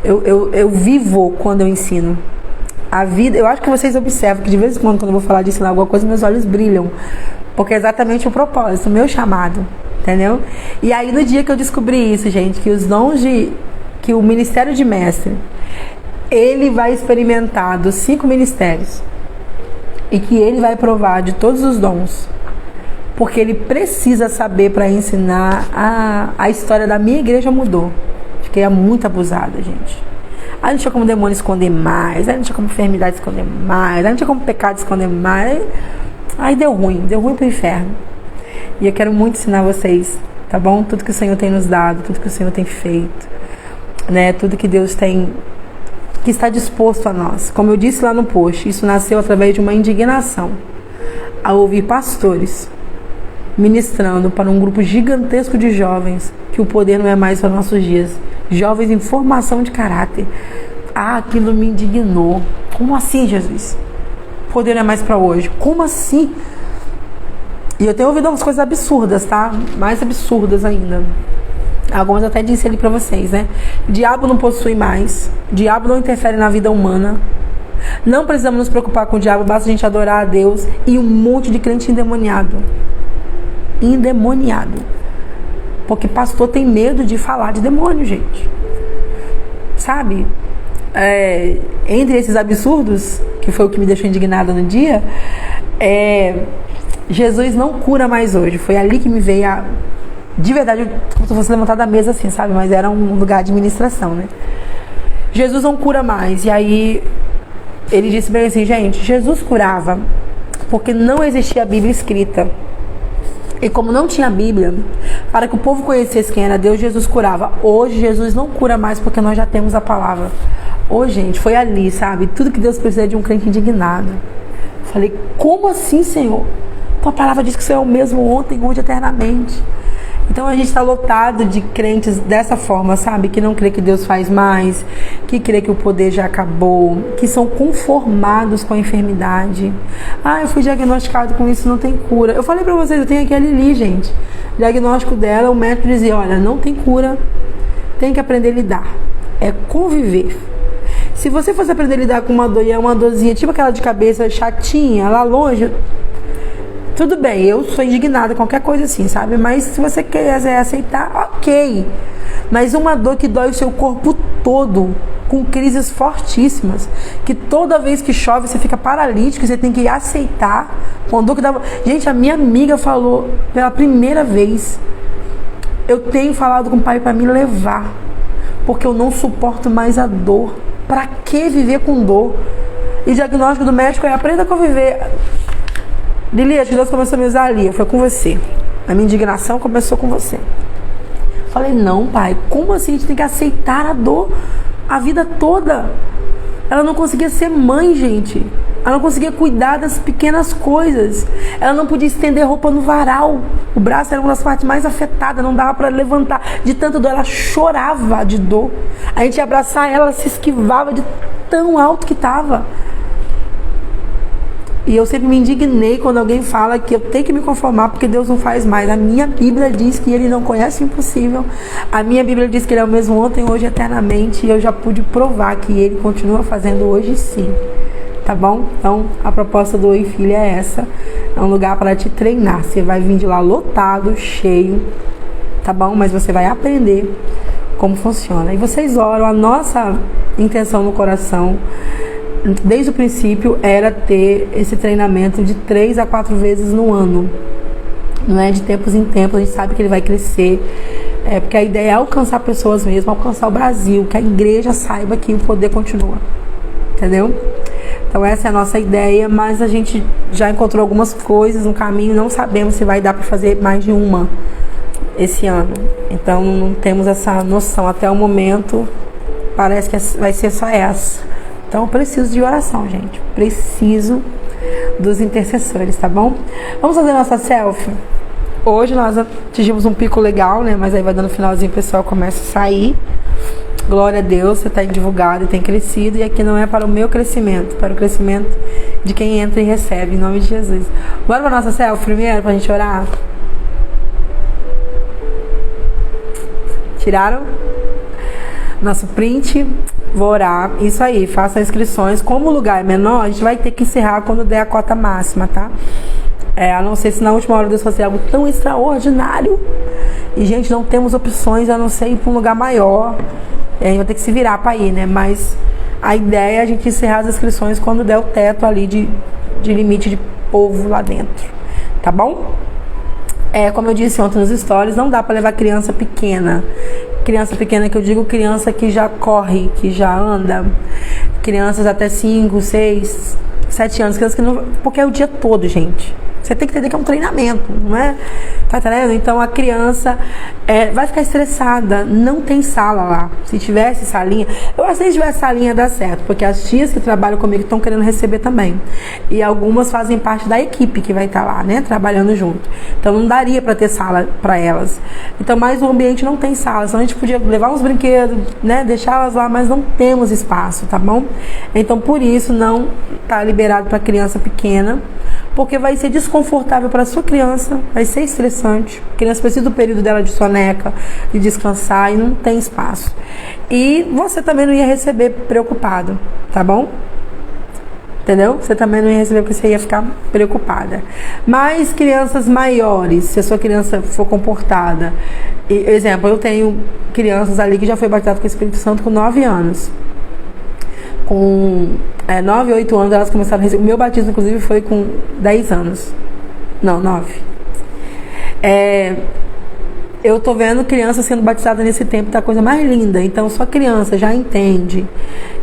Eu vivo quando eu ensino. A vida, eu acho que vocês observam que de vez em quando eu vou falar de ensinar alguma coisa, meus olhos brilham. Porque é exatamente o propósito, o meu chamado, entendeu? E aí no dia que eu descobri isso, gente, que os dons que o ministério de mestre, ele vai experimentar dos 5 ministérios. E que ele vai provar de todos os dons. Porque ele precisa saber para ensinar. A história da minha igreja mudou. Fiquei muito abusada, gente. Aí não tinha como demônio esconder mais. Aí não tinha como enfermidade esconder mais. Aí não tinha como pecado esconder mais. Aí deu ruim pro inferno. E eu quero muito ensinar vocês, tá bom? Tudo que o Senhor tem nos dado, tudo que o Senhor tem feito, né? Tudo que Deus tem, que está disposto a nós. Como eu disse lá no post, isso nasceu através de uma indignação ao ouvir pastores ministrando para um grupo gigantesco de jovens que o poder não é mais para nossos dias. Jovens em formação de caráter. Aquilo me indignou. Como assim, Jesus? O poder não é mais para hoje. Como assim? E eu tenho ouvido umas coisas absurdas, tá? Mais absurdas ainda. Algumas eu até disse ali para vocês, né? Diabo não possui mais. Diabo não interfere na vida humana. Não precisamos nos preocupar com o diabo. Basta a gente adorar a Deus. E um monte de crente endemoniado. Endemoniado. Porque pastor tem medo de falar de demônio, gente. Sabe? Entre esses absurdos, que foi o que me deixou indignada no dia, Jesus não cura mais hoje. Foi ali que me veio de verdade, como se fosse levantar da mesa assim, sabe? Mas era um lugar de ministração, né? Jesus não cura mais. E aí ele disse bem assim, gente, Jesus curava porque não existia a Bíblia escrita. E como não tinha Bíblia, para que o povo conhecesse quem era Deus, Jesus curava. Hoje, Jesus não cura mais porque nós já temos a palavra. Ô, gente, foi ali, sabe? Tudo que Deus precisa é de um crente indignado. Falei, como assim, Senhor? Tua palavra diz que o Senhor é o mesmo ontem, hoje, eternamente. Então a gente está lotado de crentes dessa forma, sabe? Que não crê que Deus faz mais, que crê que o poder já acabou, que são conformados com a enfermidade. Eu fui diagnosticado com isso, não tem cura. Eu falei pra vocês, eu tenho aqui a Lili, gente. O diagnóstico dela, o médico dizia, olha, não tem cura, tem que aprender a lidar. É conviver. Se você fosse aprender a lidar com uma dor e é uma dorzinha, tipo aquela de cabeça chatinha, lá longe... Tudo bem, eu sou indignada, qualquer coisa assim, sabe? Mas se você quiser aceitar, ok. Mas uma dor que dói o seu corpo todo, com crises fortíssimas, que toda vez que chove você fica paralítico, você tem que aceitar. Com dor que dá... Gente, a minha amiga falou pela primeira vez, eu tenho falado com o pai para me levar, porque eu não suporto mais a dor. Pra que viver com dor? E o diagnóstico do médico é aprenda a conviver. Lili, acho que Deus começou a me usar ali. Foi com você. A minha indignação começou com você. Falei, não, pai, como assim? A gente tem que aceitar a dor a vida toda. Ela não conseguia ser mãe, gente. Ela não conseguia cuidar das pequenas coisas. Ela não podia estender roupa no varal. O braço era uma das partes mais afetadas. Não dava para levantar. De tanta dor, ela chorava de dor. A gente ia abraçar ela, ela se esquivava de tão alto que estava. E eu sempre me indignei quando alguém fala que eu tenho que me conformar porque Deus não faz mais. A minha Bíblia diz que Ele não conhece o impossível. A minha Bíblia diz que Ele é o mesmo ontem, hoje, eternamente. E eu já pude provar que Ele continua fazendo hoje sim. Tá bom? Então, a proposta do Oi Filha é essa. É um lugar para te treinar. Você vai vir de lá lotado, cheio. Tá bom? Mas você vai aprender como funciona. E vocês oram. A nossa intenção no coração... desde o princípio era ter esse treinamento de 3 a 4 vezes no ano, não é de tempos em tempos, a gente sabe que ele vai crescer, porque a ideia é alcançar pessoas mesmo, alcançar o Brasil, que a igreja saiba que o poder continua, entendeu? Então essa é a nossa ideia, mas a gente já encontrou algumas coisas no caminho, não sabemos se vai dar para fazer mais de uma esse ano, então não temos essa noção até o momento, parece que vai ser só essa. Então eu preciso de oração, gente. Preciso dos intercessores, tá bom? Vamos fazer nossa selfie? Hoje nós atingimos um pico legal, né? Mas aí vai dando finalzinho, o pessoal começa a sair. Glória a Deus, você tem divulgado e tem crescido. E aqui não é para o meu crescimento, para o crescimento de quem entra e recebe, em nome de Jesus. Bora para a nossa selfie primeiro, para a gente orar? Tiraram? Nosso print. Vou orar. Isso aí, faça inscrições. Como o lugar é menor, a gente vai ter que encerrar quando der a cota máxima, tá? A não ser se na última hora Deus fazer algo tão extraordinário. E, gente, não temos opções a não ser ir para um lugar maior. A gente vai ter que se virar para ir, né? Mas a ideia é a gente encerrar as inscrições quando der o teto ali de limite de povo lá dentro. Tá bom? Como eu disse ontem nos stories, não dá para levar criança pequena. Criança pequena que eu digo, criança que já corre, que já anda. Crianças até 5, 6, 7 anos. Crianças que não... Porque é o dia todo, gente. Você tem que entender que é um treinamento, não é? Tá entendendo? Então a criança vai ficar estressada. Não tem sala lá. Se tivesse salinha... Eu acho que se tivesse salinha dá certo. Porque as tias que trabalham comigo estão querendo receber também. E algumas fazem parte da equipe que vai estar lá, né? Trabalhando junto. Então não daria para ter sala para elas. Então, mas o ambiente não tem sala. Então a gente podia levar uns brinquedos, né? Deixá-las lá, mas não temos espaço, tá bom? Então por isso não tá liberado para criança pequena. Porque vai ser desconfortável para a sua criança, vai ser estressante. A criança precisa do período dela de soneca, de descansar, e não tem espaço. E você também não ia receber preocupado, tá bom? Entendeu? Você também não ia receber porque você ia ficar preocupada. Mas crianças maiores, se a sua criança for comportada. Exemplo, eu tenho crianças ali que já foi batizado com o Espírito Santo com 9 anos. Com 9, 8 anos elas começaram a receber. O meu batismo, inclusive, foi com 10 anos. Não, 9. Eu tô vendo criança sendo batizada nesse tempo, tá a coisa mais linda. Então, só criança já entende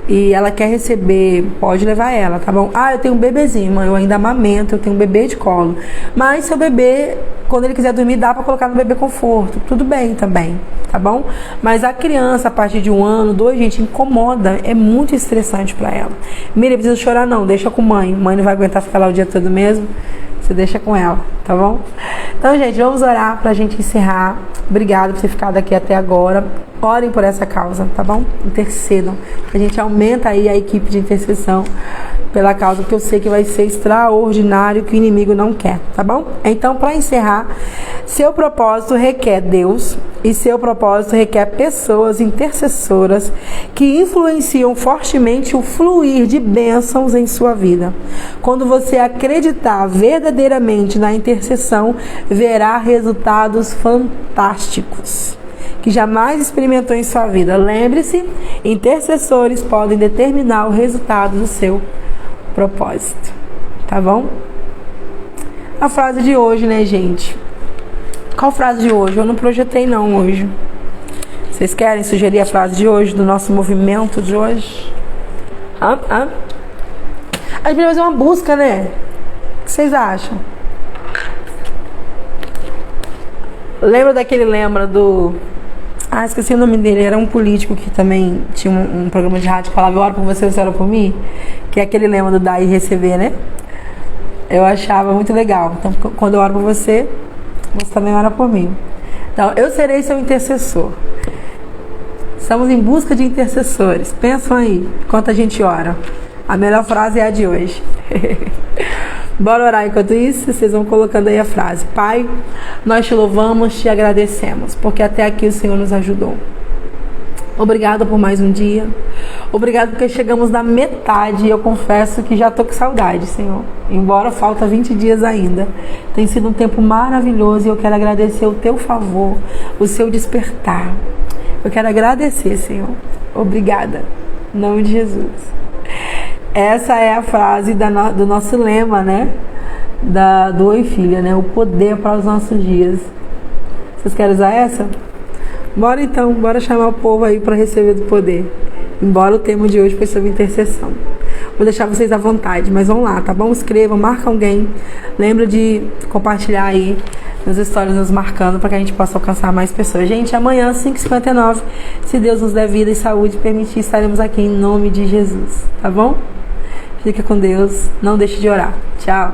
e ela quer receber, pode levar ela, tá bom? Eu tenho um bebezinho, mãe, eu ainda amamento, eu tenho um bebê de colo. Mas seu bebê, quando ele quiser dormir, dá pra colocar no bebê conforto. Tudo bem também, tá bom? Mas a criança, a partir de 1 ano, 2, gente, incomoda, é muito estressante pra ela. Miriam, precisa chorar não, deixa com mãe. Mãe não vai aguentar ficar lá o dia todo mesmo. Você deixa com ela, tá bom? Então, gente, vamos orar pra gente encerrar. Obrigada por ter ficado aqui até agora. Orem por essa causa, tá bom? Intercedam. A gente aumenta aí a equipe de intercessão pela causa, porque eu sei que vai ser extraordinário, que o inimigo não quer, tá bom? Então, para encerrar, seu propósito requer Deus e seu propósito requer pessoas intercessoras que influenciam fortemente o fluir de bênçãos em sua vida. Quando você acreditar verdadeiramente na intercessão, verá resultados fantásticos que jamais experimentou em sua vida. Lembre-se, intercessores podem determinar o resultado do seu propósito, tá bom? A frase de hoje, né, gente? Qual frase de hoje? Eu não projetei não hoje. Vocês querem sugerir a frase de hoje, do nosso movimento de hoje? A gente vai fazer uma busca, né? O que vocês acham? Lembra do... esqueci o nome dele. Era um político que também tinha um programa de rádio que falava: eu oro por você, você ora por mim. Que é aquele lema do dar e receber, né? Eu achava muito legal. Então, quando eu oro por você, você também ora por mim. Então, eu serei seu intercessor. Estamos em busca de intercessores. Pensam aí, enquanto a gente ora. A melhor frase é a de hoje. Bora orar enquanto isso, vocês vão colocando aí a frase. Pai, nós te louvamos, te agradecemos, porque até aqui o Senhor nos ajudou. Obrigado por mais um dia. Obrigado porque chegamos na metade e eu confesso que já tô com saudade, Senhor. Embora falta 20 dias ainda. Tem sido um tempo maravilhoso e eu quero agradecer o teu favor, o seu despertar. Eu quero agradecer, Senhor. Obrigada. Em nome de Jesus. Essa é a frase do nosso lema, né? Do Oi Filha, né? O poder para os nossos dias. Vocês querem usar essa? Bora então, bora chamar o povo aí para receber do poder. Embora o tema de hoje foi sobre intercessão. Vou deixar vocês à vontade, mas vão lá, tá bom? Escrevam, marca alguém. Lembra de compartilhar aí nas histórias, nos marcando, para que a gente possa alcançar mais pessoas. Gente, amanhã, 5h59, se Deus nos der vida e saúde permitir, estaremos aqui em nome de Jesus, tá bom? Fica com Deus, não deixe de orar. Tchau!